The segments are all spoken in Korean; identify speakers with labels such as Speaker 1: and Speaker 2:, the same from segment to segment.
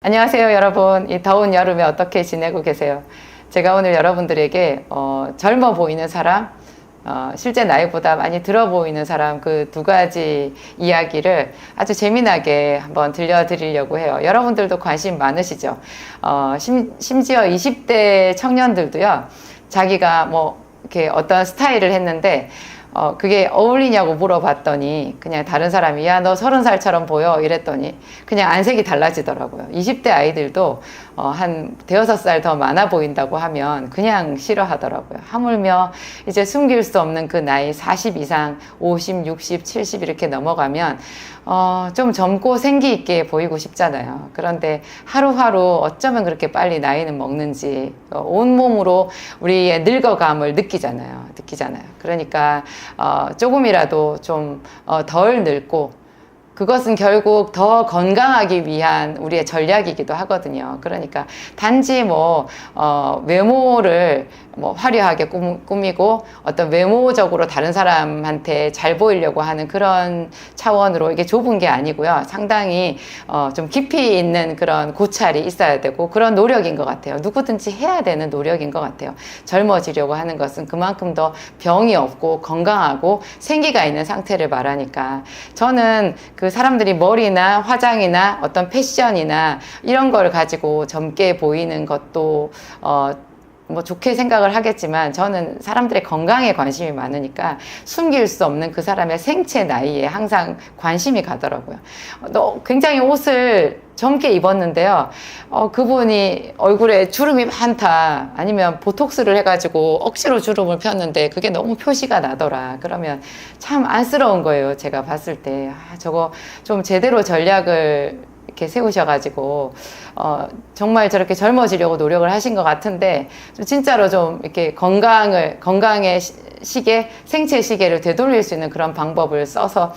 Speaker 1: 안녕하세요, 여러분. 이 더운 여름에 어떻게 지내고 계세요? 제가 오늘 여러분들에게 젊어 보이는 사람, 실제 나이보다 많이 들어 보이는 사람 그 두 가지 이야기를 아주 재미나게 한번 들려드리려고 해요. 여러분들도 관심 많으시죠? 심지어 20대 청년들도요, 자기가 뭐 이렇게 어떤 스타일을 했는데 그게 어울리냐고 물어봤더니 그냥 다른 사람이 야, 너 30살처럼 보여 이랬더니 그냥 안색이 달라지더라고요. 20대 아이들도 한 대여섯 살 더 많아 보인다고 하면 그냥 싫어하더라고요. 하물며 이제 숨길 수 없는 그 나이 40 이상 50, 60, 70 이렇게 넘어가면 좀 젊고 생기 있게 보이고 싶잖아요. 그런데 하루하루 어쩌면 그렇게 빨리 나이는 먹는지 온몸으로 우리의 늙어감을 느끼잖아요. 그러니까 조금이라도 좀 덜 늙고 그것은 결국 더 건강하기 위한 우리의 전략이기도 하거든요. 그러니까 단지 외모를 화려하게 꾸미고 어떤 외모적으로 다른 사람한테 잘 보이려고 하는 그런 차원으로 이게 좁은 게 아니고요. 상당히 좀 깊이 있는 그런 고찰이 있어야 되고 그런 노력인 것 같아요. 누구든지 해야 되는 노력인 것 같아요. 젊어지려고 하는 것은 그만큼 더 병이 없고 건강하고 생기가 있는 상태를 말하니까 저는 그 사람들이 머리나 화장이나 어떤 패션이나 이런 걸 가지고 젊게 보이는 것도 좋게 생각을 하겠지만 저는 사람들의 건강에 관심이 많으니까 숨길 수 없는 그 사람의 생체 나이에 항상 관심이 가더라고요. 굉장히 옷을 젊게 입었는데요. 그분이 얼굴에 주름이 많다. 아니면 보톡스를 해가지고 억지로 주름을 폈는데 그게 너무 표시가 나더라. 그러면 참 안쓰러운 거예요. 제가 봤을 때. 저거 좀 제대로 전략을 이렇게 세우셔가지고 정말 저렇게 젊어지려고 노력을 하신 것 같은데 진짜로 좀 이렇게 건강의 시계, 생체 시계를 되돌릴 수 있는 그런 방법을 써서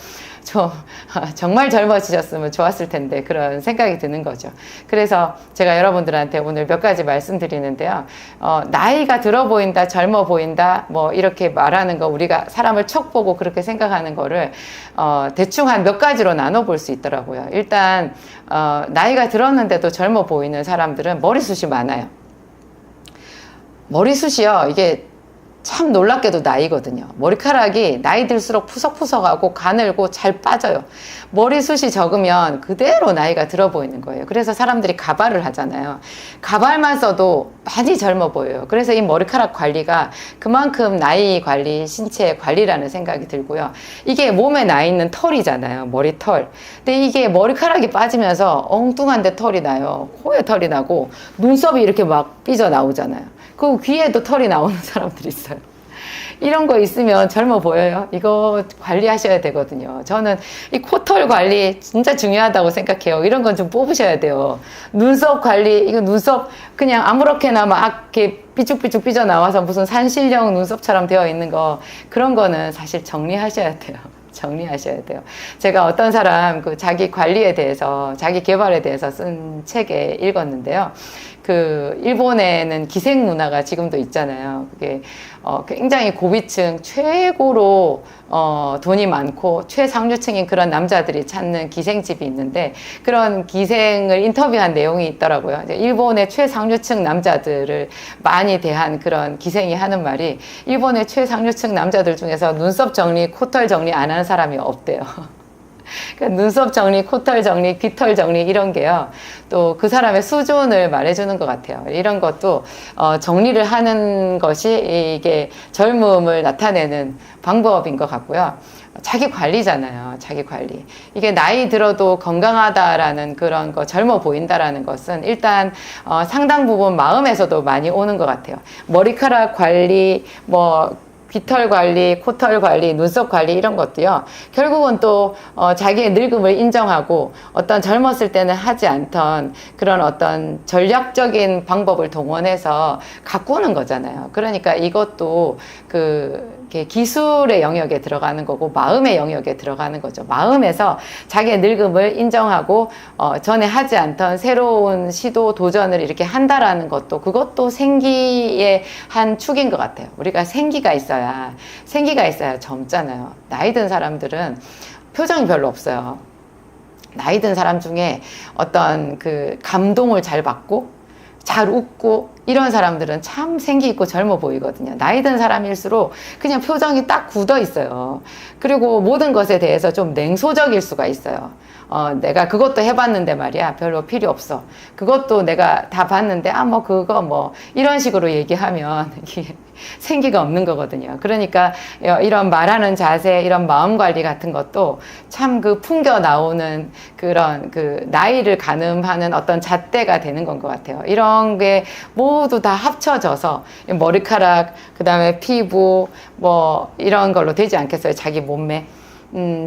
Speaker 1: 정말 젊어지셨으면 좋았을 텐데 그런 생각이 드는 거죠. 그래서 제가 여러분들한테 오늘 몇 가지 말씀드리는데요. 나이가 들어 보인다, 젊어 보인다, 이렇게 말하는 거 우리가 사람을 척 보고 그렇게 생각하는 거를 대충 한 몇 가지로 나눠볼 수 있더라고요. 일단 나이가 들었는데도 젊어 보이는 사람들은 머리숱이 많아요. 머리숱이요, 이게 참 놀랍게도 나이거든요. 머리카락이 나이 들수록 푸석푸석하고 가늘고 잘 빠져요. 머리숱이 적으면 그대로 나이가 들어 보이는 거예요. 그래서 사람들이 가발을 하잖아요. 가발만 써도 많이 젊어 보여요. 그래서 이 머리카락 관리가 그만큼 나이 관리, 신체 관리라는 생각이 들고요. 이게 몸에 나 있는 털이잖아요. 머리털. 근데 이게 머리카락이 빠지면서 엉뚱한데 털이 나요. 코에 털이 나고 눈썹이 이렇게 막 삐져나오잖아요. 그 귀에도 털이 나오는 사람들이 있어요. 이런 거 있으면 젊어 보여요. 이거 관리하셔야 되거든요. 저는 이 코털 관리 진짜 중요하다고 생각해요. 이런 건 좀 뽑으셔야 돼요. 눈썹 관리, 이거 눈썹 그냥 아무렇게나 막 이렇게 삐죽삐죽 삐져나와서 무슨 산신령 눈썹처럼 되어 있는 거, 그런 거는 사실 정리하셔야 돼요. 정리하셔야 돼요. 제가 어떤 사람 자기 관리에 대해서, 자기 개발에 대해서 쓴 책에 읽었는데요. 일본에는 기생 문화가 지금도 있잖아요. 그게 굉장히 고위층, 최고로 돈이 많고 최상류층인 그런 남자들이 찾는 기생집이 있는데 그런 기생을 인터뷰한 내용이 있더라고요. 일본의 최상류층 남자들을 많이 대한 그런 기생이 하는 말이 일본의 최상류층 남자들 중에서 눈썹 정리, 코털 정리 안 하는 사람이 없대요. 그러니까 눈썹 정리, 코털 정리, 귀털 정리 이런 게요. 또 그 사람의 수준을 말해주는 것 같아요. 이런 것도 정리를 하는 것이 이게 젊음을 나타내는 방법인 것 같고요. 자기 관리잖아요. 자기 관리. 이게 나이 들어도 건강하다라는 그런 거, 젊어 보인다라는 것은 일단 상당 부분 마음에서도 많이 오는 것 같아요. 머리카락 관리, 귀털 관리, 코털 관리, 눈썹 관리 이런 것도요. 결국은 또 자기의 늙음을 인정하고 어떤 젊었을 때는 하지 않던 그런 어떤 전략적인 방법을 동원해서 가꾸는 거잖아요. 그러니까 이것도 기술의 영역에 들어가는 거고 마음의 영역에 들어가는 거죠. 마음에서 자기의 늙음을 인정하고 전에 하지 않던 새로운 시도 도전을 이렇게 한다라는 것도, 그것도 생기의 한 축인 것 같아요. 우리가 생기가 있어야 젊잖아요. 나이 든 사람들은 표정이 별로 없어요. 나이 든 사람 중에 어떤 그 감동을 잘 받고 잘 웃고 이런 사람들은 참 생기 있고 젊어 보이거든요. 나이 든 사람일수록 그냥 표정이 딱 굳어 있어요. 그리고 모든 것에 대해서 좀 냉소적일 수가 있어요. 내가 그것도 해봤는데 말이야, 별로 필요 없어. 그것도 내가 다 봤는데, 뭐, 그거 뭐, 이런 식으로 얘기하면, 이게 생기가 없는 거거든요. 그러니까, 이런 말하는 자세, 이런 마음 관리 같은 것도 참 그 풍겨 나오는 그런 그 나이를 가늠하는 어떤 잣대가 되는 건 것 같아요. 이런 게 모두 다 합쳐져서, 머리카락, 그 다음에 피부, 뭐, 이런 걸로 되지 않겠어요? 자기 몸매.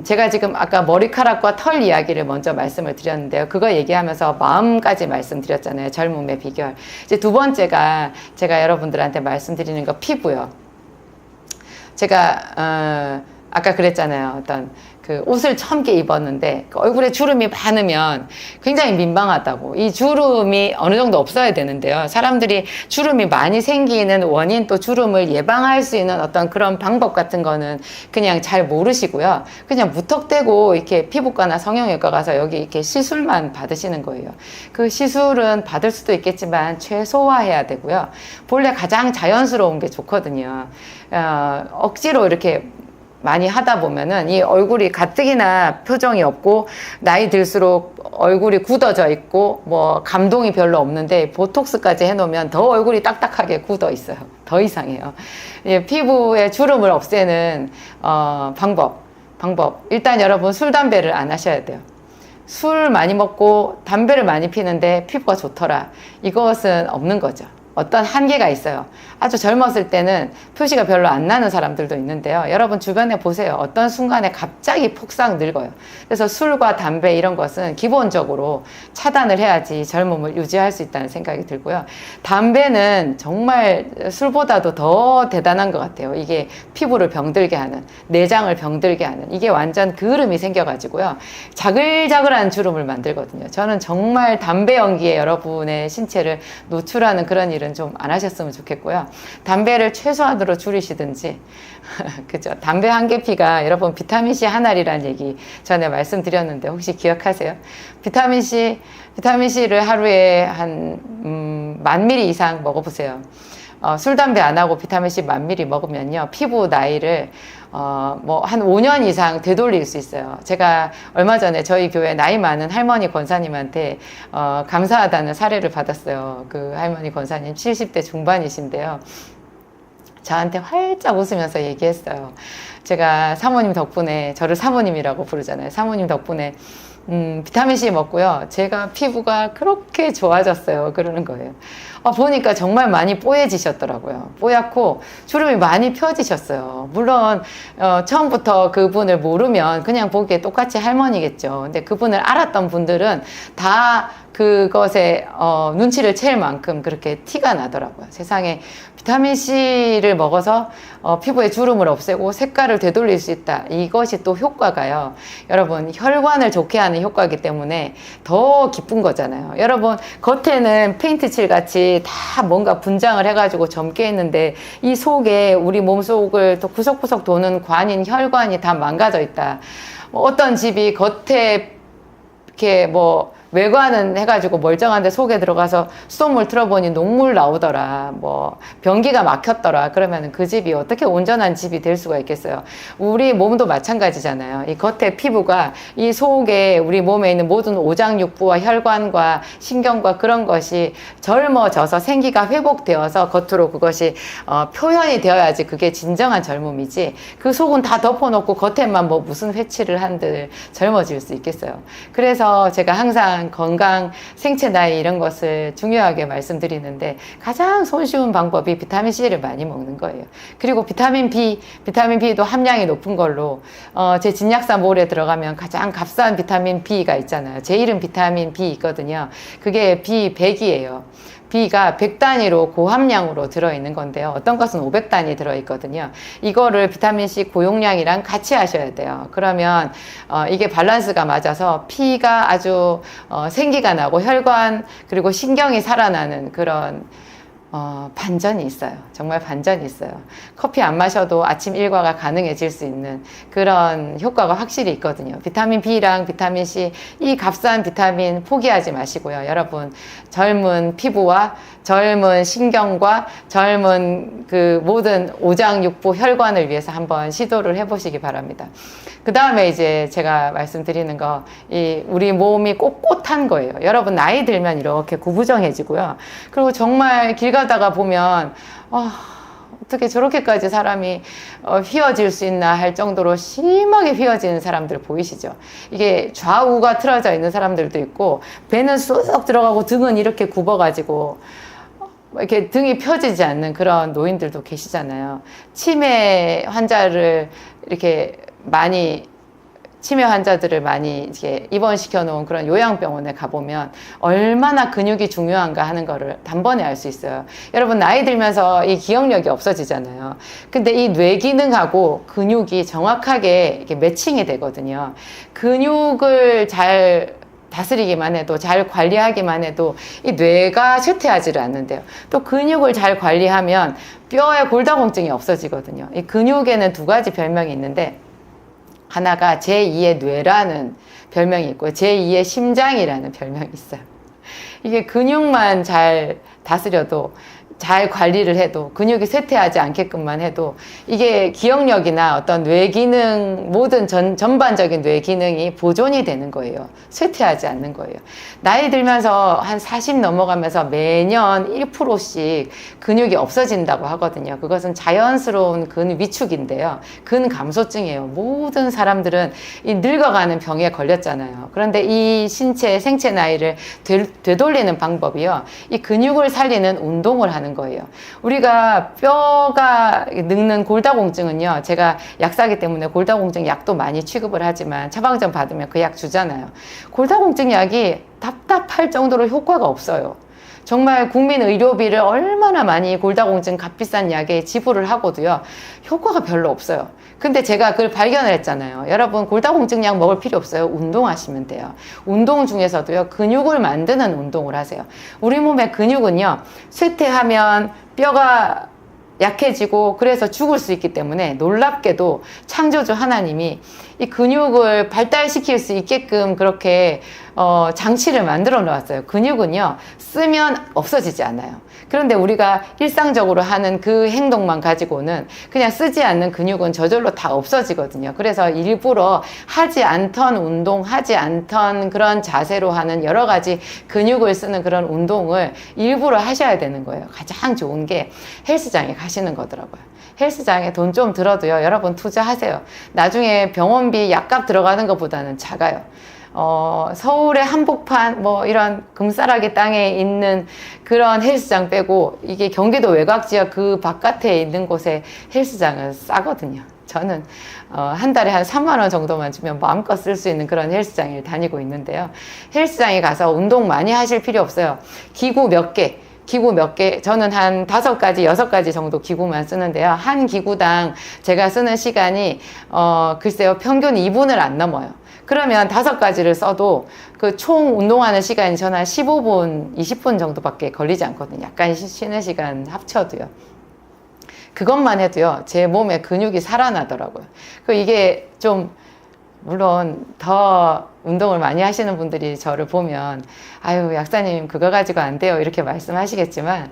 Speaker 1: 제가 지금 아까 머리카락과 털 이야기를 먼저 말씀을 드렸는데요. 그거 얘기하면서 마음까지 말씀드렸잖아요. 젊음의 비결. 이제 두 번째가 제가 여러분들한테 말씀드리는 거 피부요. 제가, 아까 그랬잖아요. 어떤 그 옷을 처음게 입었는데 그 얼굴에 주름이 많으면 굉장히 민망하다고. 이 주름이 어느 정도 없어야 되는데요. 사람들이 주름이 많이 생기는 원인 또 주름을 예방할 수 있는 어떤 그런 방법 같은 거는 그냥 잘 모르시고요. 그냥 무턱대고 이렇게 피부과나 성형외과 가서 여기 이렇게 시술만 받으시는 거예요. 그 시술은 받을 수도 있겠지만 최소화해야 되고요. 본래 가장 자연스러운 게 좋거든요. 억지로 이렇게 많이 하다 보면은 이 얼굴이 가뜩이나 표정이 없고 나이 들수록 얼굴이 굳어져 있고 뭐 감동이 별로 없는데 보톡스까지 해놓으면 더 얼굴이 딱딱하게 굳어 있어요. 더 이상해요. 예, 피부의 주름을 없애는 방법. 일단 여러분 술, 담배를 안 하셔야 돼요. 술 많이 먹고 담배를 많이 피는데 피부가 좋더라. 이것은 없는 거죠. 어떤 한계가 있어요. 아주 젊었을 때는 표시가 별로 안 나는 사람들도 있는데요. 여러분 주변에 보세요. 어떤 순간에 갑자기 폭삭 늙어요. 그래서 술과 담배 이런 것은 기본적으로 차단을 해야지 젊음을 유지할 수 있다는 생각이 들고요. 담배는 정말 술보다도 더 대단한 것 같아요. 이게 피부를 병들게 하는, 내장을 병들게 하는, 이게 완전 그을음이 생겨가지고요. 자글자글한 주름을 만들거든요. 저는 정말 담배 연기에 여러분의 신체를 노출하는 그런 일은 좀 안 하셨으면 좋겠고요. 담배를 최소한으로 줄이시든지 그죠? 담배 한 개 피가 여러분 비타민C 한 알이라는 얘기 전에 말씀드렸는데 혹시 기억하세요? 비타민C를 하루에 한 1000ml 이상 먹어보세요. 술, 담배 안 하고 비타민C 1000ml 먹으면요, 피부 나이를 뭐 한 5년 이상 되돌릴 수 있어요. 제가 얼마 전에 저희 교회 나이 많은 할머니 권사님한테 감사하다는 사례를 받았어요. 그 할머니 권사님 70대 중반이신데요. 저한테 활짝 웃으면서 얘기했어요. 제가 사모님 덕분에, 저를 사모님이라고 부르잖아요. 사모님 덕분에 비타민C 먹고요. 제가 피부가 그렇게 좋아졌어요. 그러는 거예요. 보니까 정말 많이 뽀얘지셨더라고요. 뽀얗고 주름이 많이 펴지셨어요. 물론 처음부터 그분을 모르면 그냥 보기에 똑같이 할머니겠죠. 근데 그분을 알았던 분들은 다 그것에 눈치를 챌 만큼 그렇게 티가 나더라고요. 세상에 비타민C를 먹어서 피부의 주름을 없애고 색깔을 되돌릴 수 있다. 이것이 또 효과가요. 여러분 혈관을 좋게 하는 효과이기 때문에 더 기쁜 거잖아요. 여러분 겉에는 페인트 칠 같이 다 뭔가 분장을 해가지고 젊게 했는데 이 속에 우리 몸속을 또 구석구석 도는 관인 혈관이 다 망가져 있다. 어떤 집이 겉에 이렇게 뭐 외관은 해가지고 멀쩡한데 속에 들어가서 수돗물 틀어보니 녹물 나오더라. 뭐 변기가 막혔더라. 그러면 그 집이 어떻게 온전한 집이 될 수가 있겠어요. 우리 몸도 마찬가지잖아요. 이 겉에 피부가 이 속에 우리 몸에 있는 모든 오장육부와 혈관과 신경과 그런 것이 젊어져서 생기가 회복되어서 겉으로 그것이 표현이 되어야지 그게 진정한 젊음이지, 그 속은 다 덮어놓고 겉에만 뭐 무슨 회치를 한들 젊어질 수 있겠어요. 그래서 제가 항상 건강, 생체 나이 이런 것을 중요하게 말씀드리는데 가장 손쉬운 방법이 비타민C를 많이 먹는 거예요. 그리고 비타민 B도 함량이 높은 걸로 제 진약사몰에 들어가면 가장 값싼 비타민 B가 있잖아요. 제 이름 비타민 B 있거든요. 그게 B100이에요. B가 100단위로 고함량으로 들어있는 건데요. 어떤 것은 500단위 들어있거든요. 이거를 비타민C 고용량이랑 같이 하셔야 돼요. 그러면 이게 밸런스가 맞아서 피가 아주 생기가 나고 혈관 그리고 신경이 살아나는 그런 반전이 있어요. 정말 반전이 있어요. 커피 안 마셔도 아침 일과가 가능해질 수 있는 그런 효과가 확실히 있거든요. 비타민 B랑 비타민 C, 이 값싼 비타민 포기하지 마시고요. 여러분, 젊은 피부와 젊은 신경과 젊은 그 모든 오장육부 혈관을 위해서 한번 시도를 해보시기 바랍니다. 그 다음에 이제 제가 말씀드리는 거, 우리 몸이 꼿꼿한 거예요. 여러분, 나이 들면 이렇게 구부정해지고요. 그리고 정말 길 가다가 보면, 어떻게 저렇게까지 사람이 휘어질 수 있나 할 정도로 심하게 휘어지는 사람들 보이시죠? 이게 좌우가 틀어져 있는 사람들도 있고, 배는 쑥 들어가고 등은 이렇게 굽어가지고, 이렇게 등이 펴지지 않는 그런 노인들도 계시잖아요. 치매 환자를 이렇게 치매 환자들을 많이 이제 입원시켜 놓은 그런 요양병원에 가보면 얼마나 근육이 중요한가 하는 거를 단번에 알 수 있어요. 여러분, 나이 들면서 이 기억력이 없어지잖아요. 근데 이 뇌 기능하고 근육이 정확하게 이렇게 매칭이 되거든요. 근육을 잘 다스리기만 해도, 잘 관리하기만 해도 이 뇌가 쇠퇴하지를 않는데요. 또 근육을 잘 관리하면 뼈에 골다공증이 없어지거든요. 이 근육에는 두 가지 별명이 있는데, 하나가 제2의 뇌라는 별명이 있고요. 제2의 심장이라는 별명이 있어요. 이게 근육만 잘 다스려도, 잘 관리를 해도, 근육이 쇠퇴하지 않게끔만 해도 이게 기억력이나 어떤 뇌 기능, 모든 전반적인 뇌 기능이 보존이 되는 거예요. 쇠퇴하지 않는 거예요. 나이 들면서 한 40 넘어가면서 매년 1%씩 근육이 없어진다고 하거든요. 그것은 자연스러운 근 위축인데요. 근 감소증이에요. 모든 사람들은 이 늙어가는 병에 걸렸잖아요. 그런데 이 생체 나이를 되돌리는 방법이요. 이 근육을 살리는 운동을 하는 거예요. 우리가 뼈가 늙는 골다공증은요, 제가 약사기 때문에 골다공증 약도 많이 취급을 하지만 처방전 받으면 그 약 주잖아요. 골다공증 약이 답답할 정도로 효과가 없어요. 정말 국민 의료비를 얼마나 많이 골다공증 값비싼 약에 지불을 하고도요, 효과가 별로 없어요. 근데 제가 그걸 발견을 했잖아요. 여러분, 골다공증 약 먹을 필요 없어요. 운동하시면 돼요. 운동 중에서도요, 근육을 만드는 운동을 하세요. 우리 몸의 근육은요, 쇠퇴하면 뼈가 약해지고 그래서 죽을 수 있기 때문에 놀랍게도 창조주 하나님이 이 근육을 발달시킬 수 있게끔 그렇게 장치를 만들어 놓았어요. 근육은요, 쓰면 없어지지 않아요. 그런데 우리가 일상적으로 하는 그 행동만 가지고는 그냥 쓰지 않는 근육은 저절로 다 없어지거든요. 그래서 일부러 하지 않던 운동, 하지 않던 그런 자세로 하는 여러 가지 근육을 쓰는 그런 운동을 일부러 하셔야 되는 거예요. 가장 좋은 게 헬스장에 가시는 거더라고요. 헬스장에 돈 좀 들어도요, 여러분 투자하세요. 나중에 병원비 약값 들어가는 것보다는 작아요. 서울의 한복판, 이런 금싸라기 땅에 있는 그런 헬스장 빼고, 이게 경기도 외곽 지역 그 바깥에 있는 곳에 헬스장은 싸거든요. 저는, 한 달에 한 3만 원 정도만 주면 마음껏 쓸 수 있는 그런 헬스장을 다니고 있는데요. 헬스장에 가서 운동 많이 하실 필요 없어요. 기구 몇 개, 저는 한 5가지, 6가지 정도 기구만 쓰는데요. 한 기구당 제가 쓰는 시간이, 글쎄요, 평균 2분을 안 넘어요. 그러면 5가지를 써도 그 총 운동하는 시간이 저는 한 15분, 20분 정도밖에 걸리지 않거든요. 약간 쉬는 시간 합쳐도요. 그것만 해도요, 제 몸에 근육이 살아나더라고요. 이게 좀, 물론 더 운동을 많이 하시는 분들이 저를 보면, 아유, 약사님 그거 가지고 안 돼요, 이렇게 말씀하시겠지만,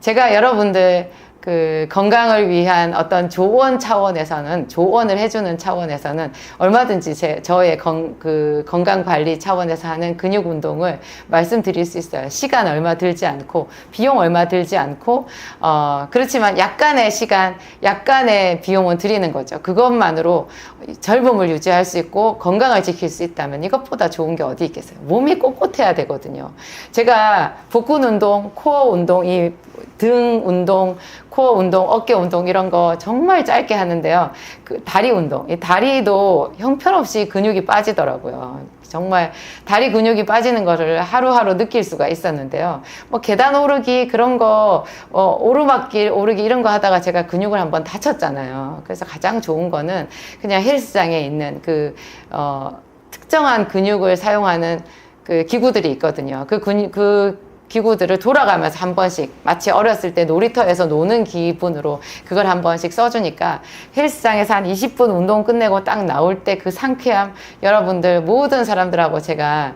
Speaker 1: 제가 여러분들 그 건강을 위한 어떤 조언을 해주는 차원에서는 얼마든지 저의 건강 관리 차원에서 하는 근육 운동을 말씀드릴 수 있어요. 시간 얼마 들지 않고, 비용 얼마 들지 않고, 그렇지만 약간의 시간, 약간의 비용은 드리는 거죠. 그것만으로 젊음을 유지할 수 있고 건강을 지킬 수 있다면 이것보다 좋은 게 어디 있겠어요. 몸이 꼿꼿해야 되거든요. 제가 복근 운동, 코어 운동, 이 등 운동, 코어 운동, 어깨 운동 이런 거 정말 짧게 하는데요. 그 다리 운동, 이 다리도 형편없이 근육이 빠지더라고요. 정말 다리 근육이 빠지는 거를 하루하루 느낄 수가 있었는데요. 계단 오르기 그런 거, 오르막길 오르기 이런 거 하다가 제가 근육을 한번 다쳤잖아요. 그래서 가장 좋은 거는 그냥 헬스장에 있는 특정한 근육을 사용하는 그 기구들이 있거든요. 그 기구들을 돌아가면서 한 번씩 마치 어렸을 때 놀이터에서 노는 기분으로 그걸 한 번씩 써주니까 헬스장에서 한 20분 운동 끝내고 딱 나올 때 그 상쾌함 여러분들 모든 사람들하고 제가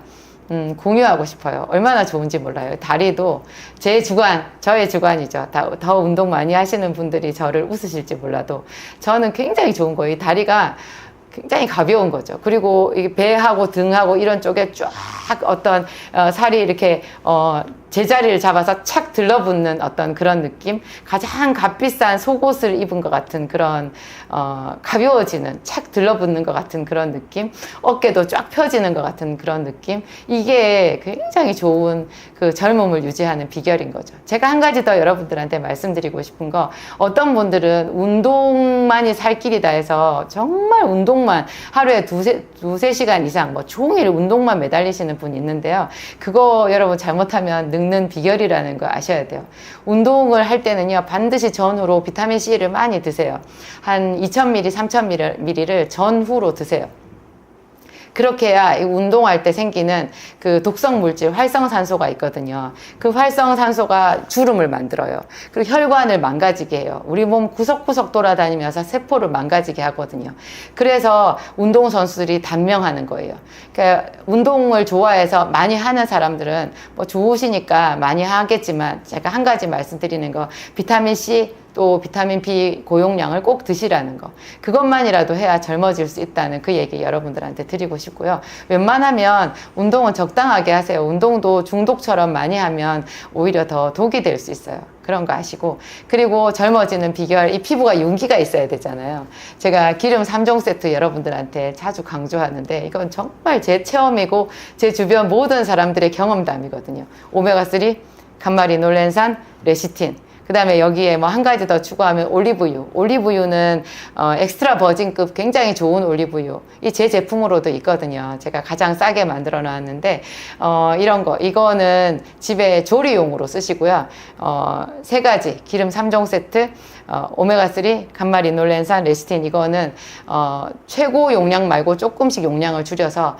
Speaker 1: 공유하고 싶어요. 얼마나 좋은지 몰라요. 다리도 저의 주관이죠. 더 운동 많이 하시는 분들이 저를 웃으실지 몰라도 저는 굉장히 좋은 거예요. 이 다리가 굉장히 가벼운 거죠. 그리고 이 배하고 등하고 이런 쪽에 쫙 어떤 살이 이렇게 제자리를 잡아서 착 들러붙는 어떤 그런 느낌, 가장 값비싼 속옷을 입은 것 같은 그런 가벼워지는, 착 들러붙는 것 같은 그런 느낌, 어깨도 쫙 펴지는 것 같은 그런 느낌, 이게 굉장히 좋은 그 젊음을 유지하는 비결인 거죠. 제가 한 가지 더 여러분들한테 말씀드리고 싶은 거, 어떤 분들은 운동만이 살 길이다 해서 정말 운동만 하루에 두세 시간 이상 뭐 종일 운동만 매달리시는 분이 있는데요. 그거 여러분 잘못하면 는 비결이라는 거 아셔야 돼요. 운동을 할 때는요, 반드시 전후로 비타민C를 많이 드세요. 한 2000ml, 3000ml를 전후로 드세요. 그렇게 해야 운동할 때 생기는 그 독성 물질, 활성산소가 있거든요. 그 활성산소가 주름을 만들어요. 그리고 혈관을 망가지게 해요. 우리 몸 구석구석 돌아다니면서 세포를 망가지게 하거든요. 그래서 운동선수들이 단명하는 거예요. 그러니까 운동을 좋아해서 많이 하는 사람들은 뭐 좋으시니까 많이 하겠지만 제가 한 가지 말씀드리는 거, 비타민C 또 비타민 B 고용량을 꼭 드시라는 거, 그것만이라도 해야 젊어질 수 있다는 그 얘기 여러분들한테 드리고 싶고요. 웬만하면 운동은 적당하게 하세요. 운동도 중독처럼 많이 하면 오히려 더 독이 될 수 있어요. 그런 거 아시고, 그리고 젊어지는 비결, 이 피부가 윤기가 있어야 되잖아요. 제가 기름 3종 세트 여러분들한테 자주 강조하는데 이건 정말 제 체험이고 제 주변 모든 사람들의 경험담이거든요. 오메가3, 감마리놀렌산, 레시틴, 그 다음에 여기에 뭐 한 가지 더 추가하면 올리브유. 올리브유는 엑스트라 버진급 굉장히 좋은 올리브유. 이 제 제품으로도 있거든요. 제가 가장 싸게 만들어 놨는데 이런 거, 이거는 집에 조리용으로 쓰시고요. 세 가지 기름 3종 세트, 오메가3, 감마리놀렌산, 레시틴, 이거는 최고 용량 말고 조금씩 용량을 줄여서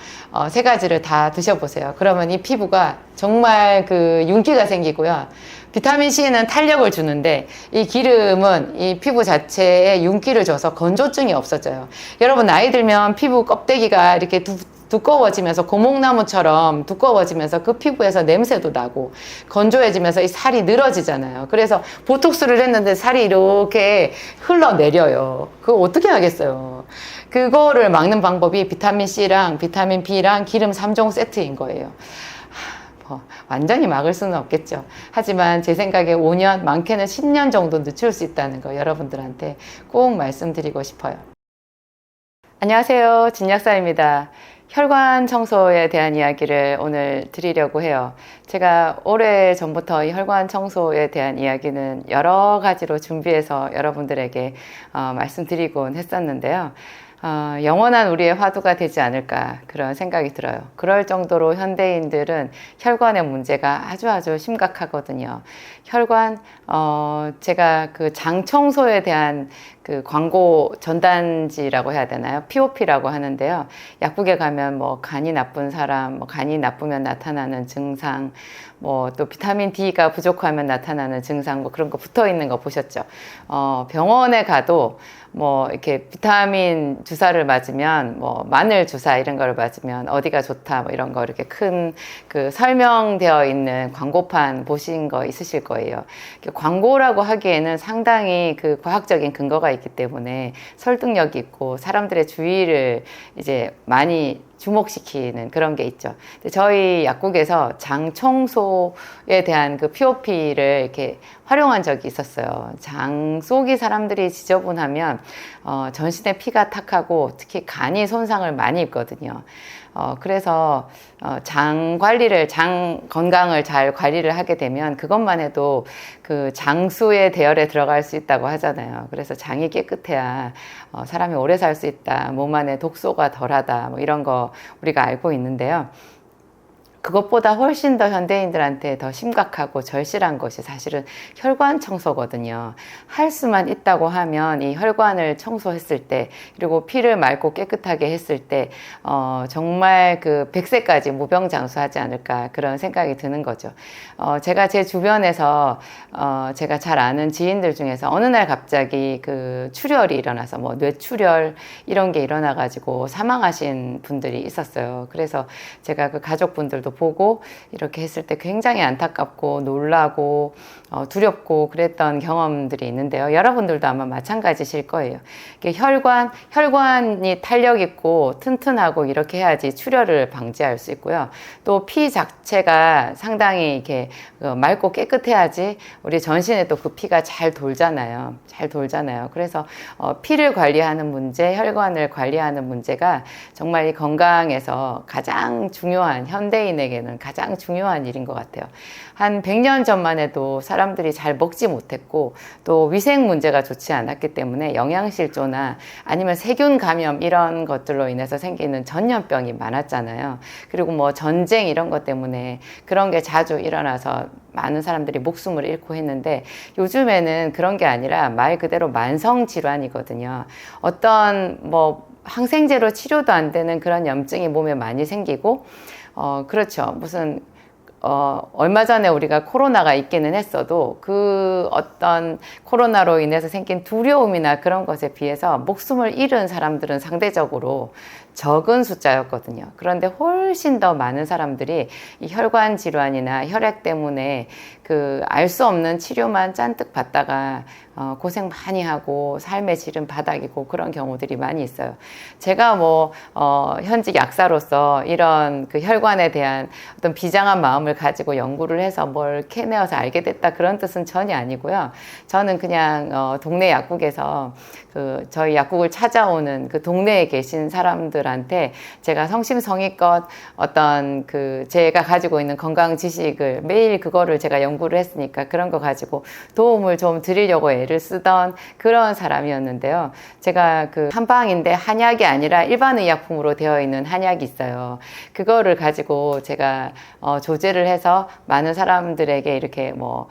Speaker 1: 세 가지를 다 드셔보세요. 그러면 이 피부가 정말 그 윤기가 생기고요. 비타민C는 탄력을 주는데 이 기름은 이 피부 자체에 윤기를 줘서 건조증이 없어져요. 여러분 나이 들면 피부 껍데기가 이렇게 두꺼워지면서 고목나무처럼 두꺼워지면서 그 피부에서 냄새도 나고 건조해지면서 이 살이 늘어지잖아요. 그래서 보톡스를 했는데 살이 이렇게 흘러내려요. 그거 어떻게 하겠어요? 그거를 막는 방법이 비타민C랑 비타민 B랑 기름 3종 세트인 거예요. 완전히 막을 수는 없겠죠. 하지만 제 생각에 5년, 많게는 10년 정도 늦출 수 있다는 거 여러분들한테 꼭 말씀드리고 싶어요. 안녕하세요. 진약사입니다. 혈관 청소에 대한 이야기를 오늘 드리려고 해요. 제가 오래전부터 이 혈관 청소에 대한 이야기는 여러 가지로 준비해서 여러분들에게 말씀드리곤 했었는데요. 영원한 우리의 화두가 되지 않을까 그런 생각이 들어요. 그럴 정도로 현대인들은 혈관의 문제가 아주 심각하거든요. 혈관, 제가 그 장 청소에 대한 그 광고 전단지라고 해야 되나요? POP라고 하는데요. 약국에 가면 뭐 간이 나쁜 사람, 뭐 간이 나쁘면 나타나는 증상, 뭐 또 비타민 D가 부족하면 나타나는 증상, 뭐 그런 거 붙어 있는 거 보셨죠? 병원에 가도 뭐 이렇게 비타민 주사를 맞으면 뭐 마늘 주사 이런 거를 맞으면 어디가 좋다 뭐 이런 거 이렇게 큰 그 설명되어 있는 광고판 보신 거 있으실 거예요. 광고라고 하기에는 상당히 그 과학적인 근거가 있기 때문에 설득력이 있고 사람들의 주의를 이제 많이 주목시키는 그런 게 있죠. 저희 약국에서 장 청소에 대한 그 POP를 이렇게 활용한 적이 있었어요. 장 속이 사람들이 지저분하면 전신에 피가 탁하고 특히 간이 손상을 많이 입거든요. 그래서 장 건강을 잘 관리를 하게 되면 그것만 해도 그 장수의 대열에 들어갈 수 있다고 하잖아요. 그래서 장이 깨끗해야 사람이 오래 살 수 있다. 몸 안에 독소가 덜하다. 뭐 이런 거 우리가 알고 있는데요. 그것보다 훨씬 더 현대인들한테 더 심각하고 절실한 것이 사실은 혈관 청소거든요. 할 수만 있다고 하면 이 혈관을 청소했을 때, 그리고 피를 맑고 깨끗하게 했을 때, 정말 그 100세까지 무병장수하지 않을까 그런 생각이 드는 거죠. 제가 제 주변에서, 제가 잘 아는 지인들 중에서 어느 날 갑자기 그 출혈이 일어나서 뭐 뇌출혈 이런 게 일어나가지고 사망하신 분들이 있었어요. 그래서 제가 그 가족분들도 보고 이렇게 했을 때 굉장히 안타깝고 놀라고 두렵고 그랬던 경험들이 있는데요. 여러분들도 아마 마찬가지실 거예요. 혈관이 탄력 있고 튼튼하고 이렇게 해야지 출혈을 방지할 수 있고요. 또 피 자체가 상당히 이렇게 맑고 깨끗해야지 우리 전신에 또 그 피가 잘 돌잖아요. 그래서 피를 관리하는 문제, 혈관을 관리하는 문제가 정말 이 건강에서 가장 중요한, 현대인에게는 가장 중요한 일인 것 같아요. 한 100년 전만 해도 사람들이 잘 먹지 못했고 또 위생 문제가 좋지 않았기 때문에 영양실조나 아니면 세균 감염 이런 것들로 인해서 생기는 전염병이 많았잖아요. 그리고 뭐 전쟁 이런 것 때문에 그런 게 자주 일어나서 많은 사람들이 목숨을 잃고 했는데, 요즘에는 그런 게 아니라 말 그대로 만성 질환이거든요. 어떤 뭐 항생제로 치료도 안 되는 그런 염증이 몸에 많이 생기고, 그렇죠. 무슨 얼마 전에 우리가 코로나가 있기는 했어도 그 어떤 코로나로 인해서 생긴 두려움이나 그런 것에 비해서 목숨을 잃은 사람들은 상대적으로 적은 숫자였거든요. 그런데 훨씬 더 많은 사람들이 이 혈관 질환이나 혈액 때문에 그 알 수 없는 치료만 잔뜩 받다가 고생 많이 하고 삶의 질은 바닥이고 그런 경우들이 많이 있어요. 제가 뭐 현직 약사로서 이런 그 혈관에 대한 어떤 비장한 마음을 가지고 연구를 해서 뭘 캐내어서 알게 됐다 그런 뜻은 전혀 아니고요. 저는 그냥 동네 약국에서 그 저희 약국을 찾아오는 그 동네에 계신 사람들한테 제가 성심성의껏 어떤 그 제가 가지고 있는 건강 지식을 매일 그거를 제가 연구를 했으니까 그런 거 가지고 도움을 좀 드리려고 애를 쓰던 그런 사람이었는데요. 제가 그 한방인데 한약이 아니라 일반 의약품으로 되어 있는 한약이 있어요. 그거를 가지고 제가 조제를 해서 많은 사람들에게 이렇게 뭐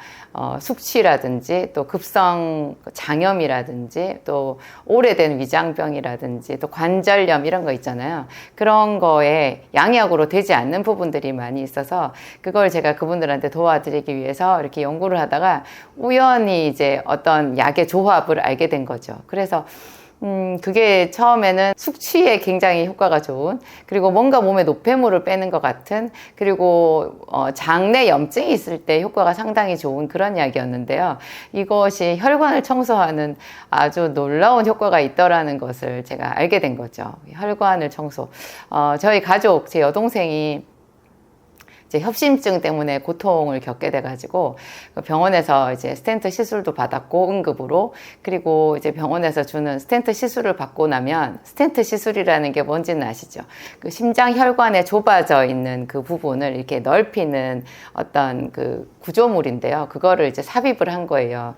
Speaker 1: 숙취라든지 또 급성 장염이라든지 또 오래된 위장병이라든지 또 관절염 이런 거 있잖아요. 그런 거에 양약으로 되지 않는 부분들이 많이 있어서 그걸 제가 그분들한테 도와드리기 위해서 이렇게 연구를 하다가 우연히 이제 어떤 약의 조합을 알게 된 거죠. 그래서 그게 처음에는 숙취에 굉장히 효과가 좋은, 그리고 뭔가 몸에 노폐물을 빼는 것 같은, 그리고 장내 염증이 있을 때 효과가 상당히 좋은 그런 약이었는데요. 이것이 혈관을 청소하는 아주 놀라운 효과가 있더라는 것을 제가 알게 된 거죠. 혈관을 청소. 저희 가족, 제 여동생이 이제 협심증 때문에 고통을 겪게 돼가지고 병원에서 이제 스텐트 시술도 받았고 응급으로, 그리고 이제 병원에서 주는 스텐트 시술을 받고 나면, 스텐트 시술이라는 게 뭔지는 아시죠? 그 심장 혈관에 좁아져 있는 그 부분을 이렇게 넓히는 어떤 그 구조물인데요. 그거를 이제 삽입을 한 거예요.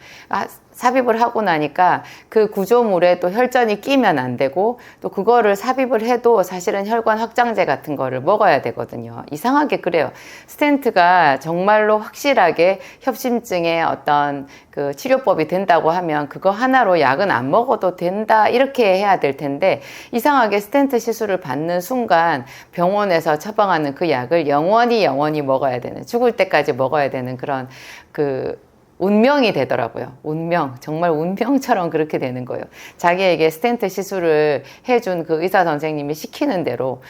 Speaker 1: 삽입을 하고 나니까 그 구조물에 또 혈전이 끼면 안 되고, 또 그거를 삽입을 해도 사실은 혈관 확장제 같은 거를 먹어야 되거든요. 이상하게 그래요. 스텐트가 정말로 확실하게 협심증의 어떤 그 치료법이 된다고 하면 그거 하나로 약은 안 먹어도 된다 이렇게 해야 될 텐데, 이상하게 스텐트 시술을 받는 순간 병원에서 처방하는 그 약을 영원히 먹어야 되는, 죽을 때까지 먹어야 되는 그런 그 운명이 되더라고요. 운명. 정말 운명처럼 그렇게 되는 거예요. 자기에게 스텐트 시술을 해준 그 의사 선생님이 시키는 대로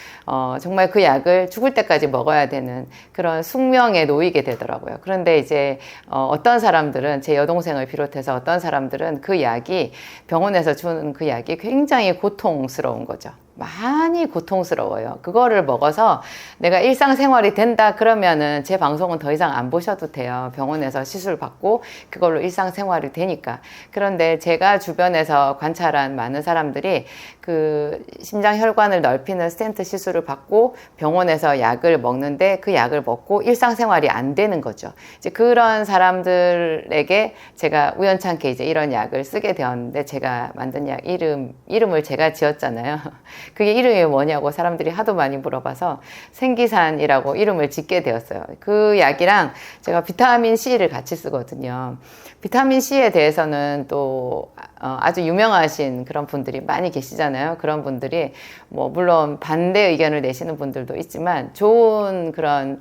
Speaker 1: 정말 그 약을 죽을 때까지 먹어야 되는 그런 숙명에 놓이게 되더라고요. 그런데 이제 어떤 사람들은, 제 여동생을 비롯해서 어떤 사람들은 그 약이, 병원에서 주는 그 약이 굉장히 고통스러운 거죠. 많이 고통스러워요. 그거를 먹어서 내가 일상생활이 된다 그러면은 제 방송은 더 이상 안 보셔도 돼요. 병원에서 시술 받고 그걸로 일상생활이 되니까. 그런데 제가 주변에서 관찰한 많은 사람들이 그 심장 혈관을 넓히는 스텐트 시술을 받고 병원에서 약을 먹는데 그 약을 먹고 일상생활이 안 되는 거죠. 이제 그런 사람들에게 제가 우연찮게 이제 이런 약을 쓰게 되었는데, 제가 만든 약 이름을 제가 지었잖아요. 그게 이름이 뭐냐고 사람들이 하도 많이 물어봐서 생기산이라고 이름을 짓게 되었어요. 그 약이랑 제가 비타민 C를 같이 쓰거든요. 비타민 C에 대해서는 또 아주 유명하신 그런 분들이 많이 계시잖아요. 그런 분들이 뭐 물론 반대 의견을 내시는 분들도 있지만 좋은 그런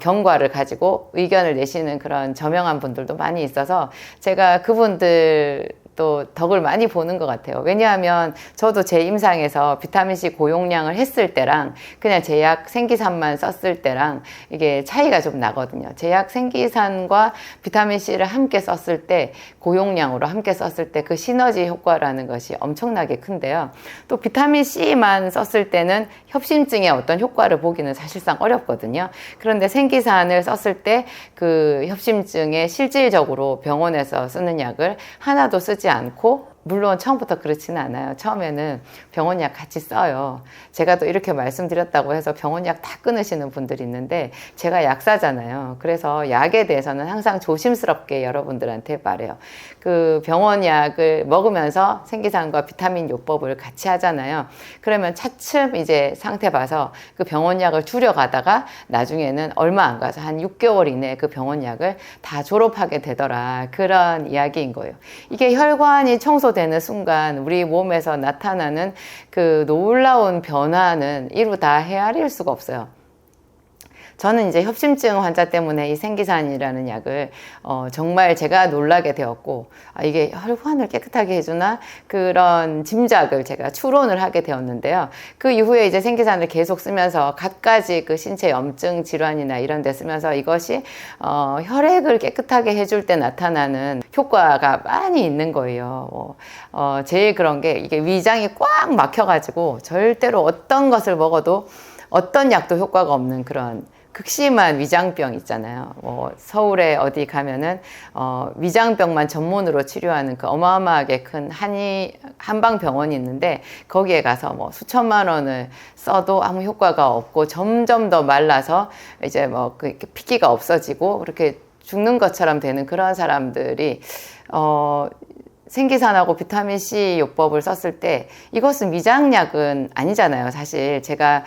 Speaker 1: 경과를 가지고 의견을 내시는 그런 저명한 분들도 많이 있어서 제가 그분들 또 덕을 많이 보는 것 같아요. 왜냐하면 저도 제 임상에서 비타민C 고용량을 했을 때랑 그냥 제약 생기산만 썼을 때랑 이게 차이가 좀 나거든요. 제약 생기산과 비타민C를 함께 썼을 때 고용량으로 함께 썼을 때 그 시너지 효과라는 것이 엄청나게 큰데요. 또 비타민C만 썼을 때는 협심증의 어떤 효과를 보기는 사실상 어렵거든요. 그런데 생기산을 썼을 때 그 협심증에 실질적으로 병원에서 쓰는 약을 하나도 쓰지 않고, 물론 처음부터 그렇지는 않아요. 처음에는 병원약 같이 써요. 제가 또 이렇게 말씀드렸다고 해서 병원약 다 끊으시는 분들이 있는데 제가 약사잖아요. 그래서 약에 대해서는 항상 조심스럽게 여러분들한테 말해요. 그 병원약을 먹으면서 생기산과 비타민 요법을 같이 하잖아요. 그러면 차츰 이제 상태 봐서 그 병원약을 줄여가다가 나중에는 얼마 안 가서 한 6개월 이내에 그 병원약을 다 졸업하게 되더라. 그런 이야기인 거예요. 이게 혈관이 청소되는 순간 우리 몸에서 나타나는 그 놀라운 변화는 이루 다 헤아릴 수가 없어요. 저는 이제 협심증 환자 때문에 이 생기산이라는 약을 정말 제가 놀라게 되었고, 이게 혈관을 깨끗하게 해주나 그런 짐작을 제가 추론을 하게 되었는데요. 그 이후에 이제 생기산을 계속 쓰면서 갖가지 그 신체 염증 질환이나 이런 데 쓰면서 이것이 혈액을 깨끗하게 해줄 때 나타나는 효과가 많이 있는 거예요. 제일 그런 게 이게 위장이 꽉 막혀가지고 절대로 어떤 것을 먹어도 어떤 약도 효과가 없는 그런 극심한 위장병 있잖아요. 서울에 어디 가면은 위장병만 전문으로 치료하는 그 어마어마하게 큰 한방병원이 있는데, 거기에 가서 뭐 수천만 원을 써도 아무 효과가 없고 점점 더 말라서 이제 뭐 그 피기가 없어지고 그렇게 죽는 것처럼 되는 그런 사람들이 생기산하고 비타민C 요법을 썼을 때, 이것은 위장약은 아니잖아요. 사실 제가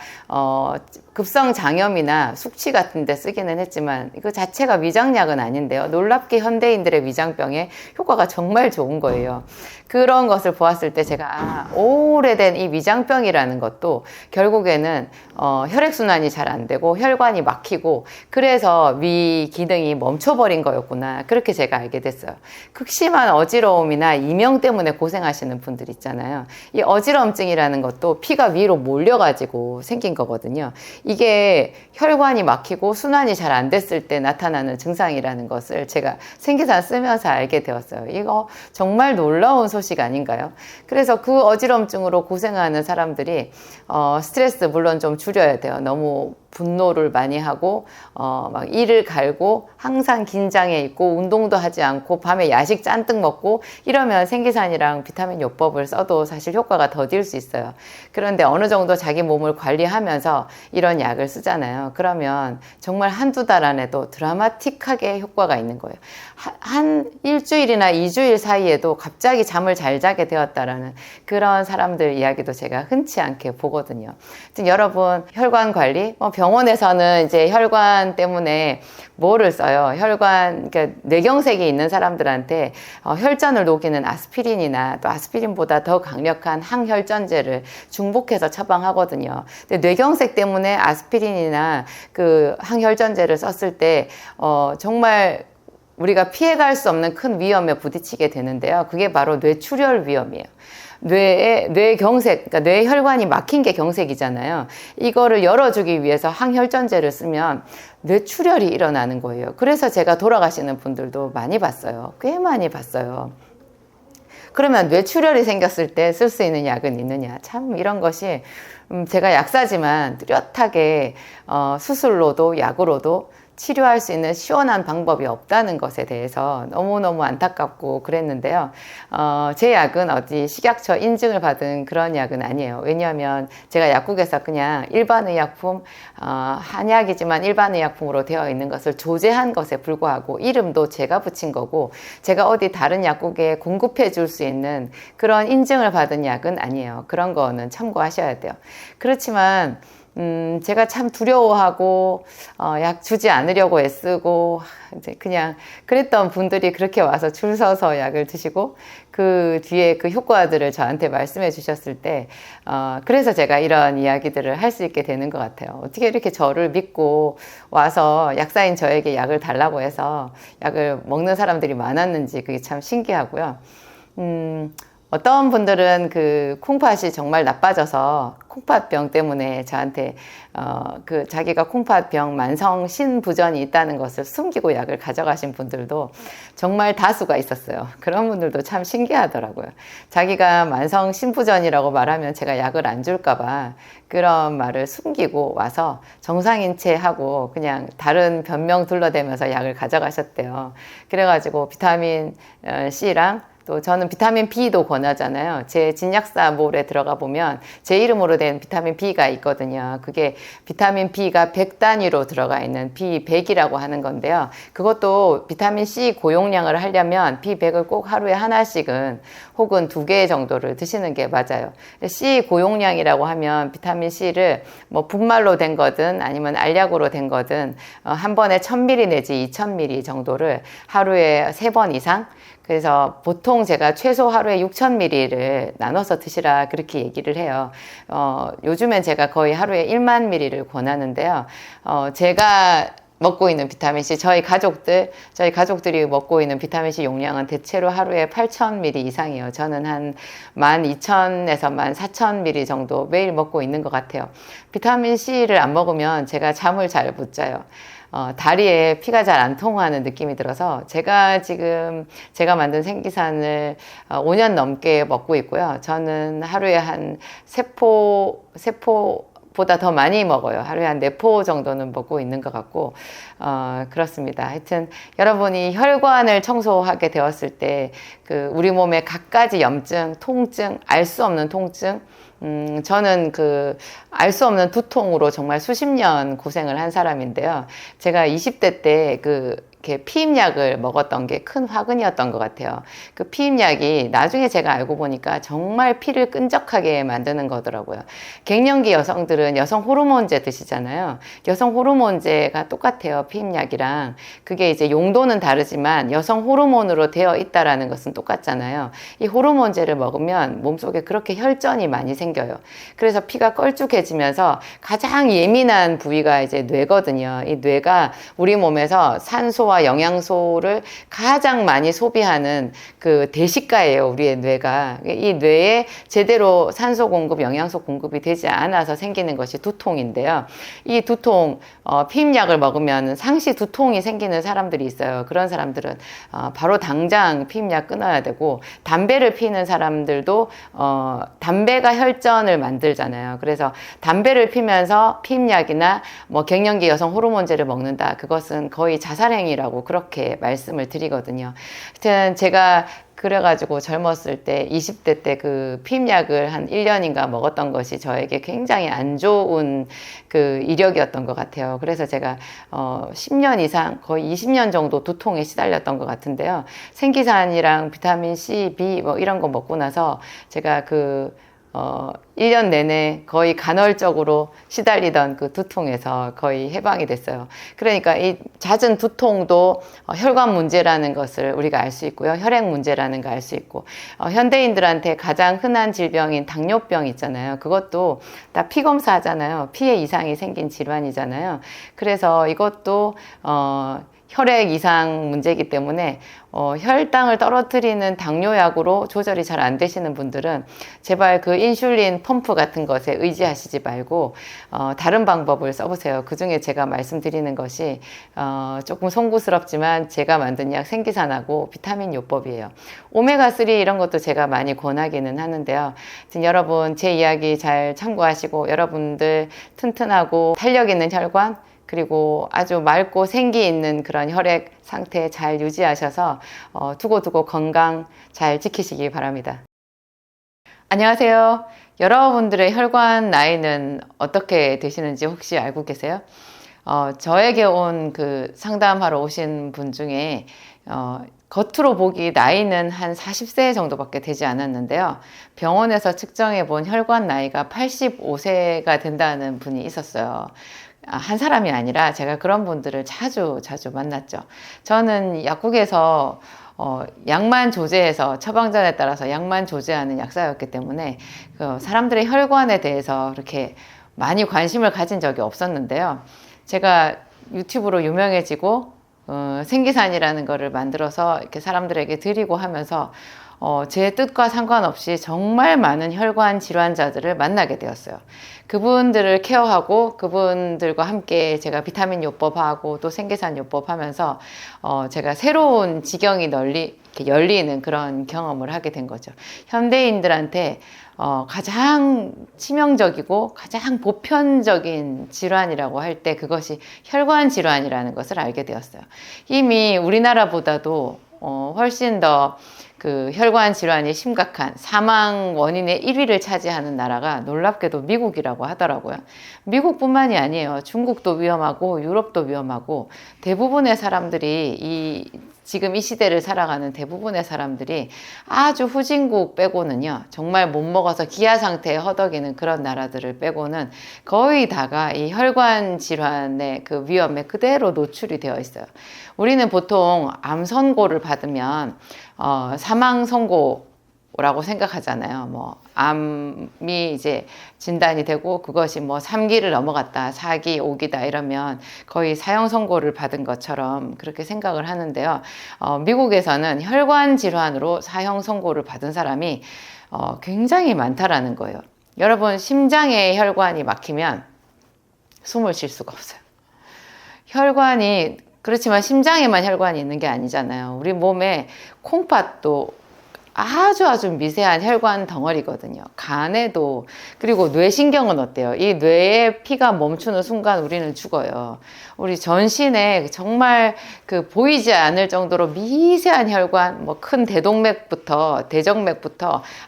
Speaker 1: 급성 장염이나 숙취 같은 데 쓰기는 했지만 이거 자체가 위장약은 아닌데요. 놀랍게 현대인들의 위장병에 효과가 정말 좋은 거예요. 그런 것을 보았을 때 제가 오래된 이 위장병이라는 것도 결국에는 혈액순환이 잘 안 되고 혈관이 막히고 그래서 위 기능이 멈춰버린 거였구나. 그렇게 제가 알게 됐어요. 극심한 어지러움이나 이명 때문에 고생하시는 분들 있잖아요. 이 어지러움증이라는 것도 피가 위로 몰려가지고 생긴 거거든요. 이게 혈관이 막히고 순환이 잘 안 됐을 때 나타나는 증상이라는 것을 제가 생기산 쓰면서 알게 되었어요. 이거 정말 놀라운 소식 아닌가요? 그래서 그 어지러움증으로 고생하는 사람들이 스트레스 물론 좀 줄여야 돼요. 너무 분노를 많이 하고 막 이를 갈고 항상 긴장해 있고 운동도 하지 않고 밤에 야식 잔뜩 먹고 이러면 생기산이랑 비타민 요법을 써도 사실 효과가 더딜 수 있어요. 그런데 어느 정도 자기 몸을 관리하면서 이런 약을 쓰잖아요. 그러면 정말 한두 달 안에도 드라마틱하게 효과가 있는 거예요. 한 일주일이나 2주일 사이에도 갑자기 잠을 잘 자게 되었다라는 그런 사람들 이야기도 제가 흔치 않게 보거든요. 여러분, 혈관 관리, 병원에서는 이제 혈관 때문에 뭐를 써요? 그러니까 뇌경색이 있는 사람들한테 혈전을 녹이는 아스피린이나 또 아스피린보다 더 강력한 항혈전제를 중복해서 처방하거든요. 근데 뇌경색 때문에 아스피린이나 그 항혈전제를 썼을 때 정말 우리가 피해갈 수 없는 큰 위험에 부딪히게 되는데요. 그게 바로 뇌출혈 위험이에요. 뇌경색, 그러니까 뇌혈관이 막힌 게 경색이잖아요. 이거를 열어주기 위해서 항혈전제를 쓰면 뇌출혈이 일어나는 거예요. 그래서 제가 돌아가시는 분들도 많이 봤어요. 꽤 많이 봤어요. 그러면 뇌출혈이 생겼을 때 쓸 수 있는 약은 있느냐? 참 이런 것이 제가 약사지만 뚜렷하게 수술로도 약으로도 치료할 수 있는 시원한 방법이 없다는 것에 대해서 너무너무 안타깝고 그랬는데요. 제 약은 어디 식약처 인증을 받은 그런 약은 아니에요. 왜냐하면 제가 약국에서 그냥 일반의약품, 한약이지만 일반의약품으로 되어 있는 것을 조제한 것에 불구하고 이름도 제가 붙인 거고, 제가 어디 다른 약국에 공급해 줄 수 있는 그런 인증을 받은 약은 아니에요. 그런 거는 참고하셔야 돼요. 그렇지만 제가 참 두려워하고, 약 주지 않으려고 애쓰고, 이제 그냥 그랬던 분들이 그렇게 와서 줄 서서 약을 드시고, 그 뒤에 그 효과들을 저한테 말씀해 주셨을 때, 그래서 제가 이런 이야기들을 할 수 있게 되는 것 같아요. 어떻게 이렇게 저를 믿고 와서 약사인 저에게 약을 달라고 해서 약을 먹는 사람들이 많았는지 그게 참 신기하고요. 어떤 분들은 그 콩팥이 정말 나빠져서 콩팥병 때문에 저한테 그 자기가 콩팥병 만성 신부전이 있다는 것을 숨기고 약을 가져가신 분들도 정말 다수가 있었어요. 그런 분들도 참 신기하더라고요. 자기가 만성 신부전이라고 말하면 제가 약을 안 줄까봐 그런 말을 숨기고 와서 정상인 채 하고 그냥 다른 변명 둘러대면서 약을 가져가셨대요. 그래가지고 비타민 C랑 또 저는 비타민 B도 권하잖아요. 제 진약사몰에 들어가 보면 제 이름으로 된 비타민 B가 있거든요. 그게 비타민 B가 100단위로 들어가 있는 B100이라고 하는 건데요. 그것도 비타민 C 고용량을 하려면 B100을 꼭 하루에 하나씩은 혹은 2개 정도를 드시는 게 맞아요. C 고용량이라고 하면 비타민 C를 뭐 분말로 된 거든 아니면 알약으로 된 거든 한 번에 1000ml 내지 2000ml 정도를 하루에 3번 이상, 그래서 보통 제가 최소 하루에 6000ml를 나눠서 드시라 그렇게 얘기를 해요. 요즘엔 제가 거의 하루에 1만 ml를 권하는데요. 제가 먹고 있는 비타민C, 저희 가족들이 먹고 있는 비타민C 용량은 대체로 하루에 8000ml 이상이에요. 저는 한 12000에서 14000ml 정도 매일 먹고 있는 것 같아요. 비타민C를 안 먹으면 제가 잠을 잘 못 자요. 다리에 피가 잘 안 통하는 느낌이 들어서 제가 만든 생기산을 5년 넘게 먹고 있고요. 저는 하루에 한 3포보다 더 많이 먹어요. 하루에 한 4포 정도는 먹고 있는 것 같고, 그렇습니다. 하여튼, 여러분이 혈관을 청소하게 되었을 때, 우리 몸의 갖가지 염증, 통증, 알 수 없는 통증, 저는 알 수 없는 두통으로 정말 수십 년 고생을 한 사람인데요. 제가 20대 때 이렇게 피임약을 먹었던 게 큰 화근이었던 것 같아요. 그 피임약이 나중에 제가 알고 보니까 정말 피를 끈적하게 만드는 거더라고요. 갱년기 여성들은 여성 호르몬제 드시잖아요. 여성 호르몬제가 똑같아요. 피임약이랑. 그게 이제 용도는 다르지만 여성 호르몬으로 되어 있다라는 것은 똑같잖아요. 이 호르몬제를 먹으면 몸속에 그렇게 혈전이 많이 생겨요. 그래서 피가 걸쭉해지면서 가장 예민한 부위가 이제 뇌거든요. 이 뇌가 우리 몸에서 산소와 영양소를 가장 많이 소비하는 그 대식가예요. 우리의 뇌가. 이 뇌에 제대로 산소 공급, 영양소 공급이 되지 않아서 생기는 것이 두통인데요. 이 두통, 피임약을 먹으면 상시 두통이 생기는 사람들이 있어요. 그런 사람들은 바로 당장 피임약 끊어야 되고, 담배를 피는 사람들도 담배가 혈전을 만들잖아요. 그래서 담배를 피면서 피임약이나 뭐 갱년기 여성 호르몬제를 먹는다. 그것은 거의 자살행위라고 그렇게 말씀을 드리거든요. 하여튼 제가 그래가지고 젊었을 때 20대 때 그 피임약을 한 1년인가 먹었던 것이 저에게 굉장히 안 좋은 그 이력이었던 것 같아요. 그래서 제가 10년 이상 거의 20년 정도 두통에 시달렸던 것 같은데요. 생기산이랑 비타민 C, B 뭐 이런 거 먹고 나서 제가 1년 내내 거의 간헐적으로 시달리던 그 두통에서 거의 해방이 됐어요. 그러니까 이 잦은 두통도 혈관 문제라는 것을 우리가 알 수 있고요. 혈액 문제라는 거 알 수 있고, 현대인들한테 가장 흔한 질병인 당뇨병 있잖아요. 그것도 다 피 검사 하잖아요. 피에 이상이 생긴 질환이잖아요. 그래서 이것도 혈액 이상 문제이기 때문에 혈당을 떨어뜨리는 당뇨약으로 조절이 잘 안 되시는 분들은 제발 그 인슐린 펌프 같은 것에 의지하시지 말고 다른 방법을 써보세요. 그 중에 제가 말씀드리는 것이 조금 송구스럽지만 제가 만든 약 생기산하고 비타민 요법이에요. 오메가3 이런 것도 제가 많이 권하기는 하는데요. 여러분 제 이야기 잘 참고하시고 여러분들 튼튼하고 탄력 있는 혈관, 그리고 아주 맑고 생기 있는 그런 혈액 상태 잘 유지하셔서 두고두고 건강 잘 지키시기 바랍니다. 안녕하세요. 여러분들의 혈관 나이는 어떻게 되시는지 혹시 알고 계세요? 저에게 온 그 상담하러 오신 분 중에 겉으로 보기 나이는 한 40세 정도밖에 되지 않았는데요. 병원에서 측정해 본 혈관 나이가 85세가 된다는 분이 있었어요. 한 사람이 아니라 제가 그런 분들을 자주 만났죠. 저는 약국에서 약만 조제해서 처방전에 따라서 약만 조제하는 약사였기 때문에 그 사람들의 혈관에 대해서 그렇게 많이 관심을 가진 적이 없었는데요. 제가 유튜브로 유명해지고 생기산이라는 거를 만들어서 이렇게 사람들에게 드리고 하면서 제 뜻과 상관없이 정말 많은 혈관 질환자들을 만나게 되었어요. 그분들을 케어하고 그분들과 함께 제가 비타민 요법하고 또 생계산 요법 하면서 제가 새로운 지경이 열리는 그런 경험을 하게 된 거죠. 현대인들한테 가장 치명적이고 가장 보편적인 질환이라고 할 때 그것이 혈관 질환이라는 것을 알게 되었어요. 이미 우리나라보다도 훨씬 더 그 혈관 질환이 심각한 사망 원인의 1위를 차지하는 나라가 놀랍게도 미국이라고 하더라고요. 미국뿐만이 아니에요. 중국도 위험하고 유럽도 위험하고 대부분의 사람들이 지금 이 시대를 살아가는 대부분의 사람들이 아주 후진국 빼고는요, 정말 못 먹어서 기아 상태에 허덕이는 그런 나라들을 빼고는 거의 다가 이 혈관 질환의 그 위험에 그대로 노출이 되어 있어요. 우리는 보통 암 선고를 받으면 사망 선고라고 생각하잖아요. 뭐 암이 이제 진단이 되고 그것이 뭐 3기를 넘어갔다, 4기, 5기다 이러면 거의 사형 선고를 받은 것처럼 그렇게 생각을 하는데요. 미국에서는 혈관 질환으로 사형 선고를 받은 사람이 굉장히 많다라는 거예요. 여러분, 심장에 혈관이 막히면 숨을 쉴 수가 없어요. 그렇지만 심장에만 혈관이 있는 게 아니잖아요. 우리 몸에 콩팥도 아주 미세한 혈관 덩어리거든요. 간에도. 그리고 뇌신경은 어때요? 이 뇌에 피가 멈추는 순간 우리는 죽어요. 우리 전신에 정말 그 보이지 않을 정도로 미세한 혈관, 뭐 큰 대정맥부터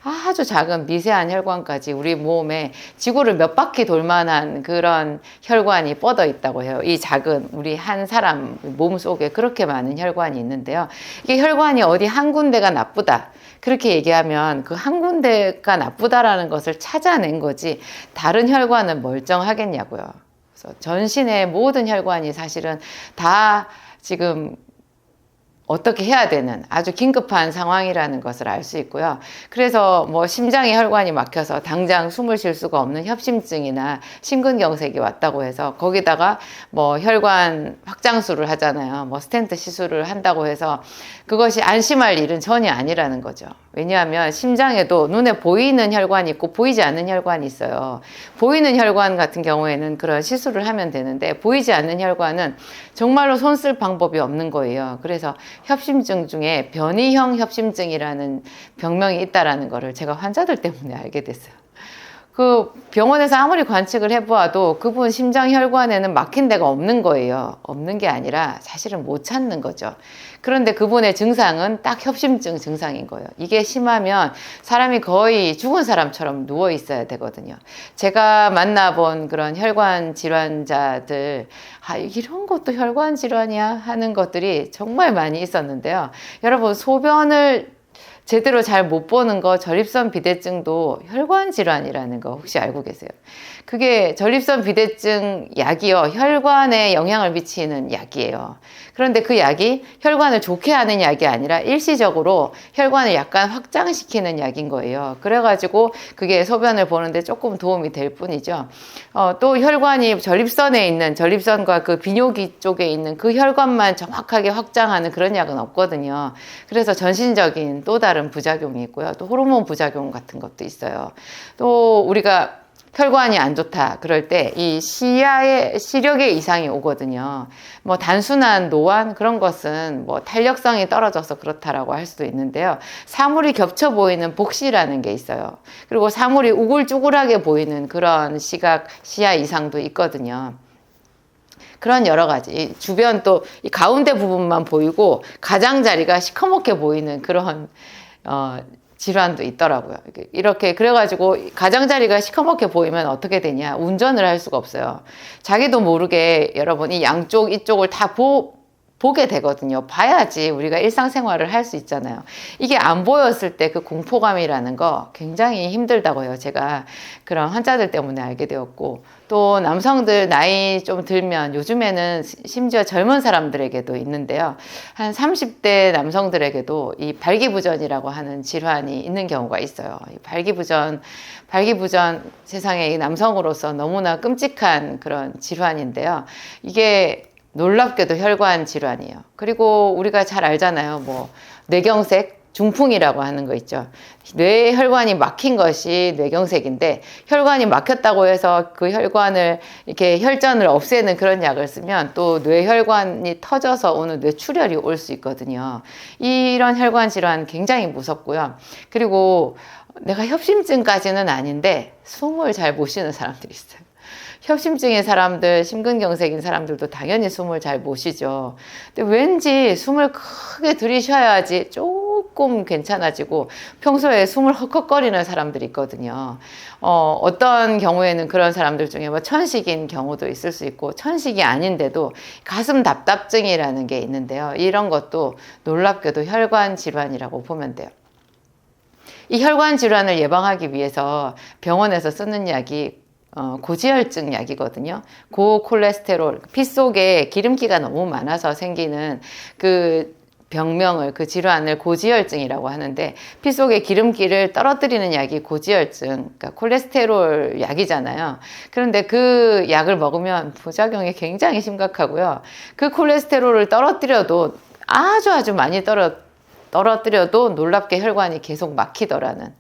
Speaker 1: 아주 작은 미세한 혈관까지 우리 몸에 지구를 몇 바퀴 돌 만한 그런 혈관이 뻗어 있다고 해요. 이 작은 우리 한 사람 몸 속에 그렇게 많은 혈관이 있는데요. 이게 혈관이 어디 한 군데가 나쁘다, 그렇게 얘기하면 그 한 군데가 나쁘다라는 것을 찾아낸 거지 다른 혈관은 멀쩡하겠냐고요. 그래서 전신의 모든 혈관이 사실은 다 지금 어떻게 해야 되는 아주 긴급한 상황이라는 것을 알 수 있고요. 그래서 뭐 심장에 혈관이 막혀서 당장 숨을 쉴 수가 없는 협심증이나 심근경색이 왔다고 해서 거기다가 뭐 혈관 확장술을 하잖아요. 뭐 스텐트 시술을 한다고 해서 그것이 안심할 일은 전혀 아니라는 거죠. 왜냐하면 심장에도 눈에 보이는 혈관이 있고 보이지 않는 혈관이 있어요. 보이는 혈관 같은 경우에는 그런 시술을 하면 되는데 보이지 않는 혈관은 정말로 손 쓸 방법이 없는 거예요. 그래서 협심증 중에 변이형 협심증이라는 병명이 있다라는 거를 제가 환자들 때문에 알게 됐어요. 그 병원에서 아무리 관측을 해보아도 그분 심장 혈관에는 막힌 데가 없는 거예요. 없는 게 아니라 사실은 못 찾는 거죠. 그런데 그분의 증상은 딱 협심증 증상인 거예요. 이게 심하면 사람이 거의 죽은 사람처럼 누워 있어야 되거든요. 제가 만나본 그런 혈관 질환자들, 이런 것도 혈관 질환이야 하는 것들이 정말 많이 있었는데요. 여러분, 소변을 제대로 잘 못 보는 거, 전립선 비대증도 혈관 질환이라는 거 혹시 알고 계세요? 그게 전립선 비대증 약이요, 혈관에 영향을 미치는 약이에요. 그런데 그 약이 혈관을 좋게 하는 약이 아니라 일시적으로 혈관을 약간 확장시키는 약인 거예요. 그래가지고 그게 소변을 보는데 조금 도움이 될 뿐이죠. 또 혈관이 전립선에 있는, 전립선과 그 비뇨기 쪽에 있는 그 혈관만 정확하게 확장하는 그런 약은 없거든요. 그래서 전신적인 또 다른 부작용이 있고요. 또 호르몬 부작용 같은 것도 있어요. 또 우리가 혈관이 안 좋다 그럴 때 이 시력에 이상이 오거든요. 뭐 단순한 노안 그런 것은 뭐 탄력성이 떨어져서 그렇다라고 할 수도 있는데요. 사물이 겹쳐 보이는 복시라는 게 있어요. 그리고 사물이 우글쭈글하게 보이는 그런 시야 이상도 있거든요. 그런 여러 가지 주변 또 이 가운데 부분만 보이고 가장자리가 시커멓게 보이는 그런 질환도 있더라고요. 이렇게 그래가지고 가장자리가 시커멓게 보이면 어떻게 되냐? 운전을 할 수가 없어요. 자기도 모르게 여러분이 양쪽 이쪽을 다 보게 되거든요. 봐야지 우리가 일상생활을 할 수 있잖아요. 이게 안 보였을 때 그 공포감이라는 거 굉장히 힘들다고 해요. 제가 그런 환자들 때문에 알게 되었고, 또 남성들 나이 좀 들면 요즘에는 심지어 젊은 사람들에게도 있는데요. 한 30대 남성들에게도 이 발기부전이라고 하는 질환이 있는 경우가 있어요. 이 발기부전 세상에 이 남성으로서 너무나 끔찍한 그런 질환인데요. 이게 놀랍게도 혈관 질환이에요. 그리고 우리가 잘 알잖아요. 뭐 뇌경색, 중풍이라고 하는 거 있죠. 뇌 혈관이 막힌 것이 뇌경색인데, 혈관이 막혔다고 해서 그 혈관을 이렇게 혈전을 없애는 그런 약을 쓰면 또 뇌혈관이 터져서 오는 뇌출혈이 올 수 있거든요. 이런 혈관 질환 굉장히 무섭고요. 그리고 내가 협심증까지는 아닌데 숨을 잘 못 쉬는 사람들이 있어요. 협심증인 사람들, 심근경색인 사람들도 당연히 숨을 잘 못 쉬죠. 근데 왠지 숨을 크게 들이쉬어야지 조금 괜찮아지고 평소에 숨을 헉헉거리는 사람들이 있거든요. 어떤 경우에는 그런 사람들 중에 뭐 천식인 경우도 있을 수 있고, 천식이 아닌데도 가슴 답답증이라는 게 있는데요. 이런 것도 놀랍게도 혈관 질환이라고 보면 돼요. 이 혈관 질환을 예방하기 위해서 병원에서 쓰는 약이 고지혈증 약이거든요. 고콜레스테롤, 피 속에 기름기가 너무 많아서 생기는 그 병명을, 그 질환을 고지혈증이라고 하는데, 피 속에 기름기를 떨어뜨리는 약이 고지혈증, 그러니까 콜레스테롤 약이잖아요. 그런데 그 약을 먹으면 부작용이 굉장히 심각하고요. 그 콜레스테롤을 떨어뜨려도 아주 많이 떨어뜨려도 놀랍게 혈관이 계속 막히더라는.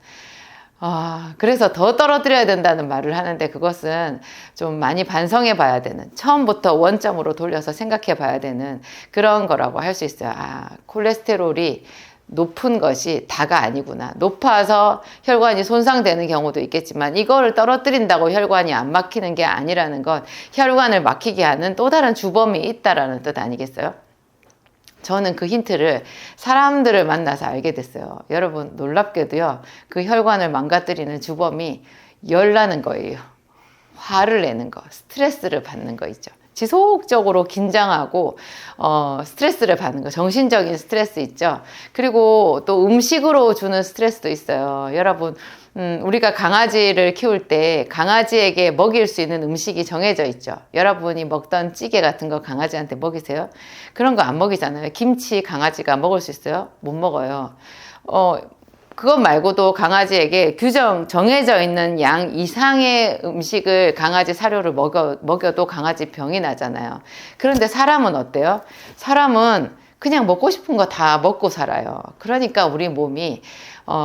Speaker 1: 그래서 더 떨어뜨려야 된다는 말을 하는데, 그것은 좀 많이 반성해 봐야 되는, 처음부터 원점으로 돌려서 생각해 봐야 되는 그런 거라고 할 수 있어요. 콜레스테롤이 높은 것이 다가 아니구나. 높아서 혈관이 손상되는 경우도 있겠지만, 이거를 떨어뜨린다고 혈관이 안 막히는 게 아니라는 건 혈관을 막히게 하는 또 다른 주범이 있다라는 뜻 아니겠어요? 저는 그 힌트를 사람들을 만나서 알게 됐어요. 여러분, 놀랍게도요, 그 혈관을 망가뜨리는 주범이 열나는 거예요. 화를 내는 거, 스트레스를 받는 거 있죠. 지속적으로 긴장하고 스트레스를 받는 거, 정신적인 스트레스 있죠. 그리고 또 음식으로 주는 스트레스도 있어요. 여러분, 우리가 강아지를 키울 때 강아지에게 먹일 수 있는 음식이 정해져 있죠. 여러분이 먹던 찌개 같은 거 강아지한테 먹이세요? 그런 거 안 먹이잖아요. 김치 강아지가 먹을 수 있어요? 못 먹어요. 그것 말고도 강아지에게 정해져 있는 양 이상의 음식을, 강아지 사료를 먹여도 강아지 병이 나잖아요. 그런데 사람은 어때요? 사람은 그냥 먹고 싶은 거 다 먹고 살아요. 그러니까 우리 몸이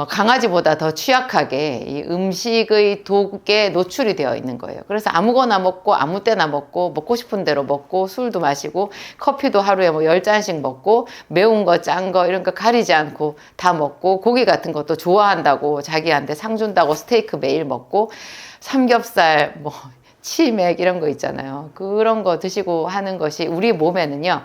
Speaker 1: 강아지보다 더 취약하게 이 음식의 독에 노출이 되어 있는 거예요. 그래서 아무거나 먹고 아무 때나 먹고 싶은 대로 먹고, 술도 마시고 커피도 하루에 뭐 10잔씩 먹고, 매운 거 짠 거 이런 거 가리지 않고 다 먹고, 고기 같은 것도 좋아한다고 자기한테 상 준다고 스테이크 매일 먹고, 삼겹살 뭐 치맥 이런 거 있잖아요. 그런 거 드시고 하는 것이 우리 몸에는요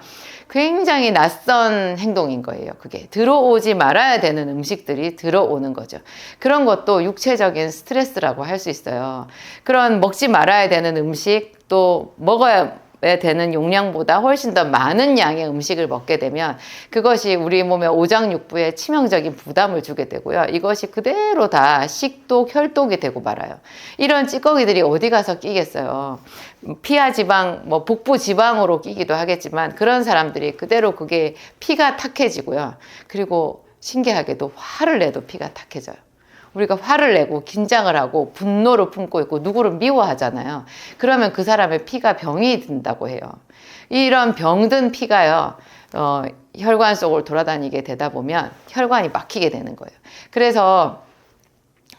Speaker 1: 굉장히 낯선 행동인 거예요. 그게 들어오지 말아야 되는 음식들이 들어오는 거죠. 그런 것도 육체적인 스트레스라고 할 수 있어요. 그런 먹지 말아야 되는 음식, 또 먹어야 되는 용량보다 훨씬 더 많은 양의 음식을 먹게 되면 그것이 우리 몸의 오장육부에 치명적인 부담을 주게 되고요. 이것이 그대로 다 식독, 혈독이 되고 말아요. 이런 찌꺼기들이 어디 가서 끼겠어요. 피하 지방, 뭐 복부 지방으로 끼기도 하겠지만, 그런 사람들이 그대로 그게 피가 탁해지고요. 그리고 신기하게도 화를 내도 피가 탁해져요. 우리가 화를 내고 긴장을 하고 분노를 품고 있고 누구를 미워하잖아요. 그러면 그 사람의 피가 병이 든다고 해요. 이런 병든 피가요, 혈관 속을 돌아다니게 되다 보면 혈관이 막히게 되는 거예요. 그래서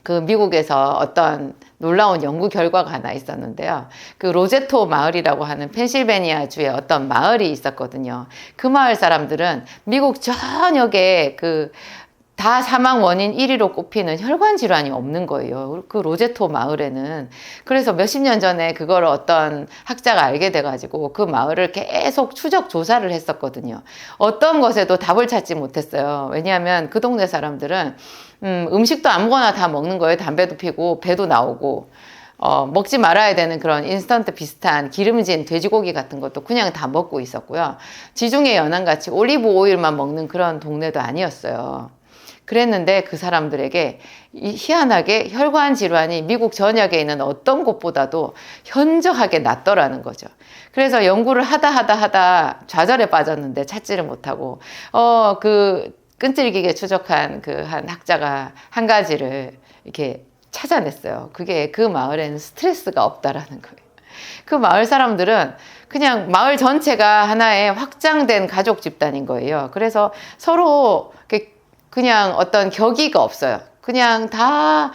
Speaker 1: 그 미국에서 어떤 놀라운 연구 결과가 하나 있었는데요. 그 로제토 마을이라고 하는 펜실베니아주의 어떤 마을이 있었거든요. 그 마을 사람들은 미국 전역에 그 다 사망 원인 1위로 꼽히는 혈관 질환이 없는 거예요. 그 로제토 마을에는. 그래서 몇십 년 전에 그걸 어떤 학자가 알게 돼가지고 그 마을을 계속 추적 조사를 했었거든요. 어떤 것에도 답을 찾지 못했어요. 왜냐하면 그 동네 사람들은 음식도 아무거나 다 먹는 거예요. 담배도 피고 배도 나오고. 먹지 말아야 되는 그런 인스턴트 비슷한 기름진 돼지고기 같은 것도 그냥 다 먹고 있었고요. 지중해 연안같이 올리브 오일만 먹는 그런 동네도 아니었어요. 그랬는데 그 사람들에게 희한하게 혈관 질환이 미국 전역에 있는 어떤 곳보다도 현저하게 낫더라는 거죠. 그래서 연구를 하다 좌절에 빠졌는데 찾지를 못하고 그 끈질기게 추적한 그 한 학자가 한 가지를 이렇게 찾아냈어요. 그게 그 마을에는 스트레스가 없다라는 거예요. 그 마을 사람들은 그냥 마을 전체가 하나의 확장된 가족 집단인 거예요. 그래서 서로 그냥 어떤 격의가 없어요. 그냥 다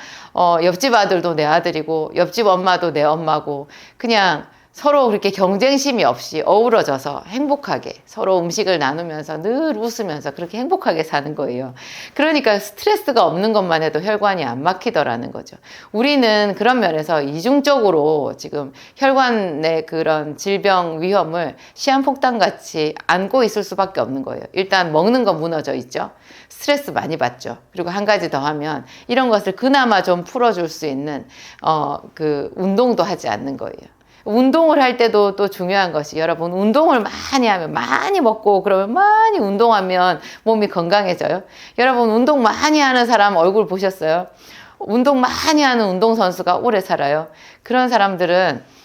Speaker 1: 옆집 아들도 내 아들이고 옆집 엄마도 내 엄마고 그냥 서로 그렇게 경쟁심이 없이 어우러져서 행복하게 서로 음식을 나누면서 늘 웃으면서 그렇게 행복하게 사는 거예요. 그러니까 스트레스가 없는 것만 해도 혈관이 안 막히더라는 거죠. 우리는 그런 면에서 이중적으로 지금 혈관의 그런 질병 위험을 시한폭탄같이 안고 있을 수밖에 없는 거예요. 일단 먹는 거 무너져 있죠. 스트레스 많이 받죠. 그리고 한 가지 더 하면 이런 것을 그나마 좀 풀어줄 수 있는 그 운동도 하지 않는 거예요. 운동을 할 때도 또 중요한 것이 여러분 운동을 많이 하면 많이 먹고 그러면 많이 운동하면 몸이 건강해져요. 여러분 운동 많이 하는 사람 얼굴 보셨어요? 운동 많이 하는 운동선수가 오래 살아요. 그런 사람들은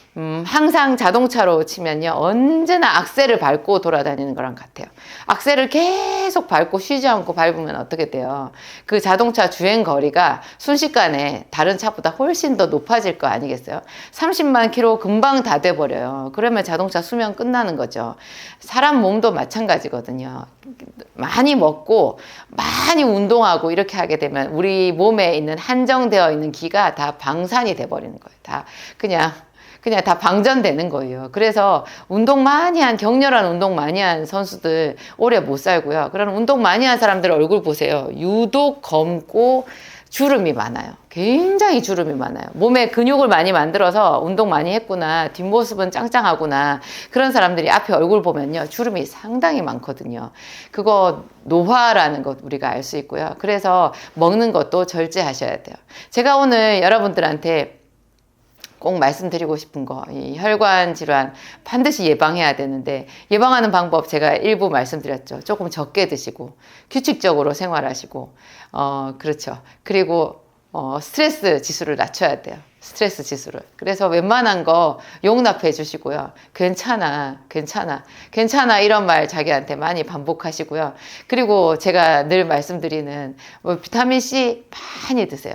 Speaker 1: 항상 자동차로 치면요 언제나 악셀을 밟고 돌아다니는 거랑 같아요. 악셀을 계속 밟고 쉬지 않고 밟으면 어떻게 돼요? 그 자동차 주행 거리가 순식간에 다른 차보다 훨씬 더 높아질 거 아니겠어요? 30만 킬로 금방 다 돼버려요. 그러면 자동차 수명 끝나는 거죠. 사람 몸도 마찬가지거든요. 많이 먹고 많이 운동하고 이렇게 하게 되면 우리 몸에 있는 한정되어 있는 기가 다 방산이 돼버리는 거예요. 다 그냥 다 방전되는 거예요. 그래서 격렬한 운동 많이 한 선수들 오래 못 살고요. 그런 운동 많이 한 사람들 얼굴 보세요. 유독 검고 주름이 많아요. 굉장히 주름이 많아요. 몸에 근육을 많이 만들어서 운동 많이 했구나. 뒷모습은 짱짱하구나. 그런 사람들이 앞에 얼굴 보면요. 주름이 상당히 많거든요. 그거 노화라는 것 우리가 알 수 있고요. 그래서 먹는 것도 절제하셔야 돼요. 제가 오늘 여러분들한테 꼭 말씀드리고 싶은 거, 이 혈관 질환 반드시 예방해야 되는데 예방하는 방법 제가 일부 말씀드렸죠. 조금 적게 드시고 규칙적으로 생활하시고 그렇죠. 그리고 스트레스 지수를 낮춰야 돼요. 스트레스 지수를. 그래서 웬만한 거 용납해 주시고요. 괜찮아 이런 말 자기한테 많이 반복하시고요. 그리고 제가 늘 말씀드리는 비타민C 많이 드세요.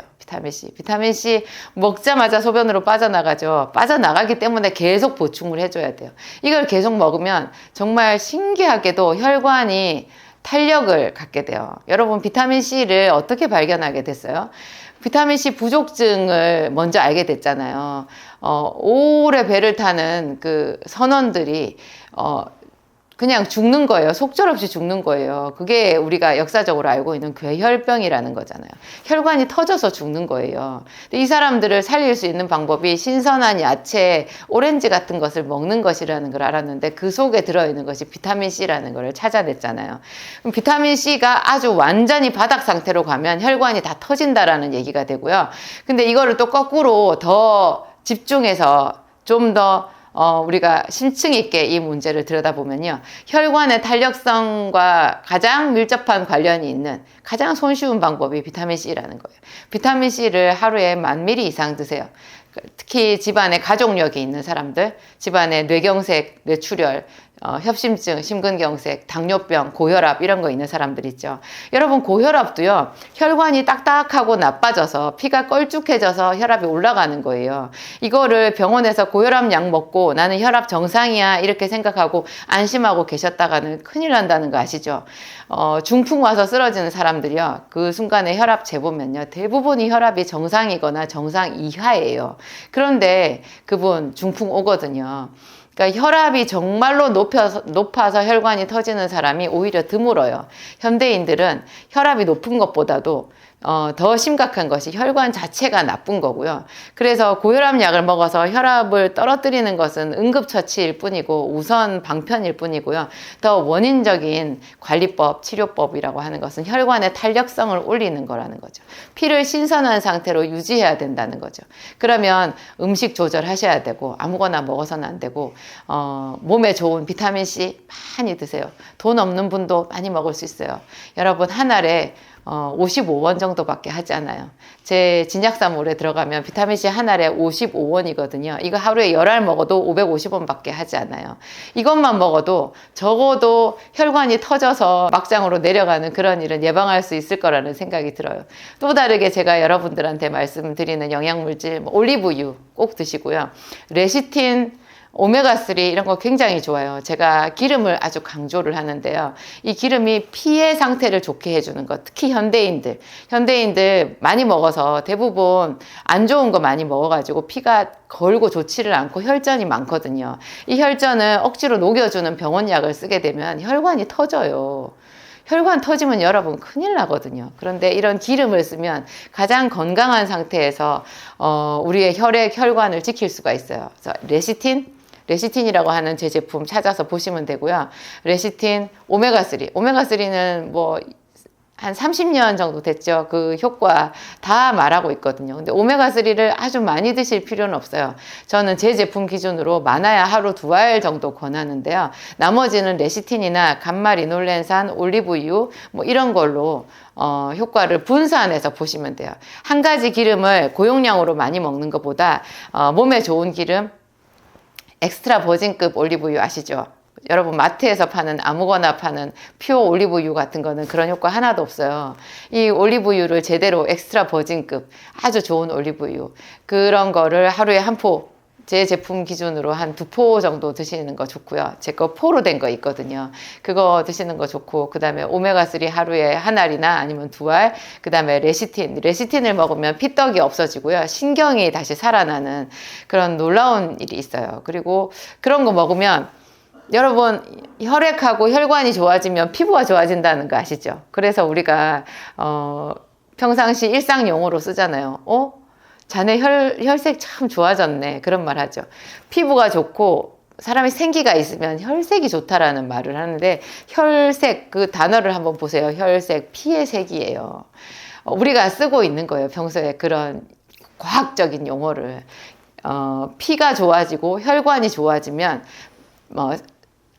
Speaker 1: 비타민C 먹자마자 소변으로 빠져나가죠. 빠져나가기 때문에 계속 보충을 해줘야 돼요. 이걸 계속 먹으면 정말 신기하게도 혈관이 탄력을 갖게 돼요. 여러분 비타민C를 어떻게 발견하게 됐어요? 비타민C 부족증을 먼저 알게 됐잖아요. 오래 배를 타는 그 선원들이 그냥 죽는 거예요. 속절없이 죽는 거예요. 그게 우리가 역사적으로 알고 있는 괴혈병이라는 거잖아요. 혈관이 터져서 죽는 거예요. 근데 이 사람들을 살릴 수 있는 방법이 신선한 야채, 오렌지 같은 것을 먹는 것이라는 걸 알았는데 그 속에 들어있는 것이 비타민C라는 걸 찾아냈잖아요. 그럼 비타민C가 아주 완전히 바닥 상태로 가면 혈관이 다 터진다라는 얘기가 되고요. 근데 이거를 또 거꾸로 더 집중해서 좀더 우리가 심층 있게 이 문제를 들여다보면요. 혈관의 탄력성과 가장 밀접한 관련이 있는 가장 손쉬운 방법이 비타민C라는 거예요. 비타민C를 하루에 1000ml 이상 드세요. 특히 집안에 가족력이 있는 사람들, 집안에 뇌경색, 뇌출혈, 협심증, 심근경색, 당뇨병, 고혈압 이런 거 있는 사람들 있죠. 여러분 고혈압도요. 혈관이 딱딱하고 나빠져서 피가 걸쭉해져서 혈압이 올라가는 거예요. 이거를 병원에서 고혈압 약 먹고 나는 혈압 정상이야 이렇게 생각하고 안심하고 계셨다가는 큰일 난다는 거 아시죠? 중풍 와서 쓰러지는 사람들이요. 그 순간에 혈압 재보면요. 대부분이 혈압이 정상이거나 정상 이하예요. 그런데 그분 중풍 오거든요. 그러니까 혈압이 정말로 높아서 혈관이 터지는 사람이 오히려 드물어요. 현대인들은 혈압이 높은 것보다도 더 심각한 것이 혈관 자체가 나쁜 거고요. 그래서 고혈압 약을 먹어서 혈압을 떨어뜨리는 것은 응급처치일 뿐이고 우선 방편일 뿐이고요. 더 원인적인 관리법, 치료법이라고 하는 것은 혈관의 탄력성을 올리는 거라는 거죠. 피를 신선한 상태로 유지해야 된다는 거죠. 그러면 음식 조절하셔야 되고 아무거나 먹어서는 안 되고 몸에 좋은 비타민C 많이 드세요. 돈 없는 분도 많이 먹을 수 있어요. 여러분 한 알에 55원 정도밖에 하지 않아요. 제 진약사몰에 들어가면 비타민C 한 알에 55원이거든요. 이거 하루에 10알 먹어도 550원밖에 하지 않아요. 이것만 먹어도 적어도 혈관이 터져서 막장으로 내려가는 그런 일은 예방할 수 있을 거라는 생각이 들어요. 또 다르게 제가 여러분들한테 말씀드리는 영양물질, 올리브유 꼭 드시고요. 레시틴, 오메가3 이런 거 굉장히 좋아요. 제가 기름을 아주 강조를 하는데요. 이 기름이 피의 상태를 좋게 해주는 것, 특히 현대인들 많이 먹어서 대부분 안 좋은 거 많이 먹어가지고 피가 걸고 좋지를 않고 혈전이 많거든요. 이 혈전을 억지로 녹여주는 병원약을 쓰게 되면 혈관이 터져요. 혈관 터지면 여러분 큰일 나거든요. 그런데 이런 기름을 쓰면 가장 건강한 상태에서 우리의 혈관을 지킬 수가 있어요. 그래서 레시틴이라고 하는 제 제품 찾아서 보시면 되고요. 레시틴, 오메가3. 오메가3는 뭐 한 30년 정도 됐죠. 그 효과 다 말하고 있거든요. 근데 오메가3를 아주 많이 드실 필요는 없어요. 저는 제 제품 기준으로 많아야 하루 2알 정도 권하는데요. 나머지는 레시틴이나 감마리놀렌산, 올리브유 뭐 이런 걸로 효과를 분산해서 보시면 돼요. 한 가지 기름을 고용량으로 많이 먹는 것보다 몸에 좋은 기름, 엑스트라 버진급 올리브유 아시죠? 여러분 마트에서 파는 아무거나 파는 퓨어 올리브유 같은 거는 그런 효과 하나도 없어요. 이 올리브유를 제대로 엑스트라 버진급 아주 좋은 올리브유 그런 거를 하루에 한 포, 제 제품 기준으로 한 2포 정도 드시는 거 좋고요. 제 거 포로 된 거 있거든요. 그거 드시는 거 좋고, 그 다음에 오메가3 하루에 한 알이나 아니면 2알, 그 다음에 레시틴을 먹으면 피떡이 없어지고요. 신경이 다시 살아나는 그런 놀라운 일이 있어요. 그리고 그런 거 먹으면 여러분 혈액하고 혈관이 좋아지면 피부가 좋아진다는 거 아시죠? 그래서 우리가 평상시 일상 용어로 쓰잖아요. 자네 혈색 참 좋아졌네. 그런 말 하죠. 피부가 좋고 사람이 생기가 있으면 혈색이 좋다라는 말을 하는데 혈색 그 단어를 한번 보세요. 혈색 피의 색이에요. 우리가 쓰고 있는 거예요. 평소에 그런 과학적인 용어를 피가 좋아지고 혈관이 좋아지면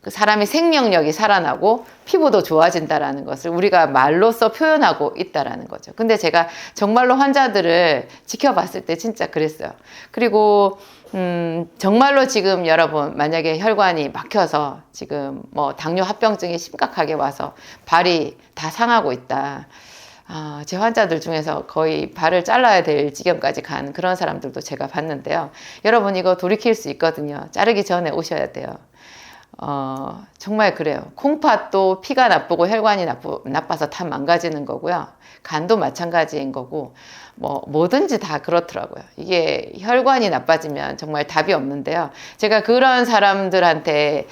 Speaker 1: 그 사람의 생명력이 살아나고 피부도 좋아진다라는 것을 우리가 말로써 표현하고 있다라는 거죠. 근데 제가 정말로 환자들을 지켜봤을 때 진짜 그랬어요. 그리고 정말로 지금 여러분 만약에 혈관이 막혀서 지금 뭐 당뇨 합병증이 심각하게 와서 발이 다 상하고 있다. 제 환자들 중에서 거의 발을 잘라야 될 지경까지 간 그런 사람들도 제가 봤는데요. 여러분 이거 돌이킬 수 있거든요. 자르기 전에 오셔야 돼요. 정말 그래요. 콩팥도 피가 나쁘고 혈관이 나빠서 다 망가지는 거고요. 간도 마찬가지인 거고, 뭐든지 다 그렇더라고요. 이게 혈관이 나빠지면 정말 답이 없는데요. 제가 그런 사람들한테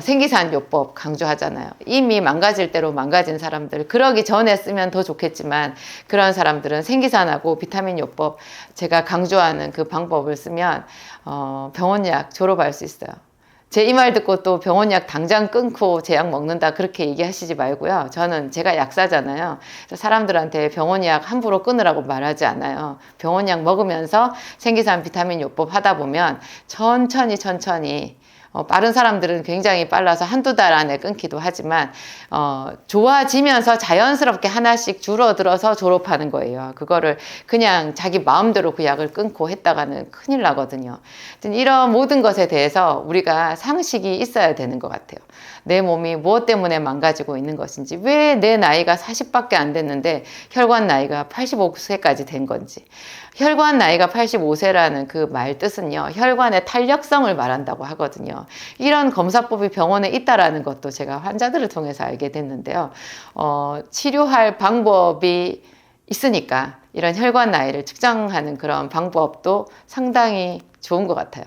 Speaker 1: 생기산 요법 강조하잖아요. 이미 망가질 대로 망가진 사람들, 그러기 전에 쓰면 더 좋겠지만 그런 사람들은 생기산하고 비타민 요법 제가 강조하는 그 방법을 쓰면 병원약 졸업할 수 있어요. 제 이 말 듣고 또 병원약 당장 끊고 제 약 먹는다 그렇게 얘기하시지 말고요. 제가 약사잖아요. 사람들한테 병원약 함부로 끊으라고 말하지 않아요. 병원약 먹으면서 생기산 비타민 요법 하다 보면 천천히 빠른 사람들은 굉장히 빨라서 한두 달 안에 끊기도 하지만 좋아지면서 자연스럽게 하나씩 줄어들어서 졸업하는 거예요. 그거를 그냥 자기 마음대로 그 약을 끊고 했다가는 큰일 나거든요. 이런 모든 것에 대해서 우리가 상식이 있어야 되는 것 같아요. 내 몸이 무엇 때문에 망가지고 있는 것인지, 왜 내 나이가 40밖에 안 됐는데 혈관 나이가 85세까지 된 건지. 혈관 나이가 85세라는 그 말 뜻은요, 혈관의 탄력성을 말한다고 하거든요. 이런 검사법이 병원에 있다라는 것도 제가 환자들을 통해서 알게 됐는데요. 치료할 방법이 있으니까 이런 혈관 나이를 측정하는 그런 방법도 상당히 좋은 것 같아요.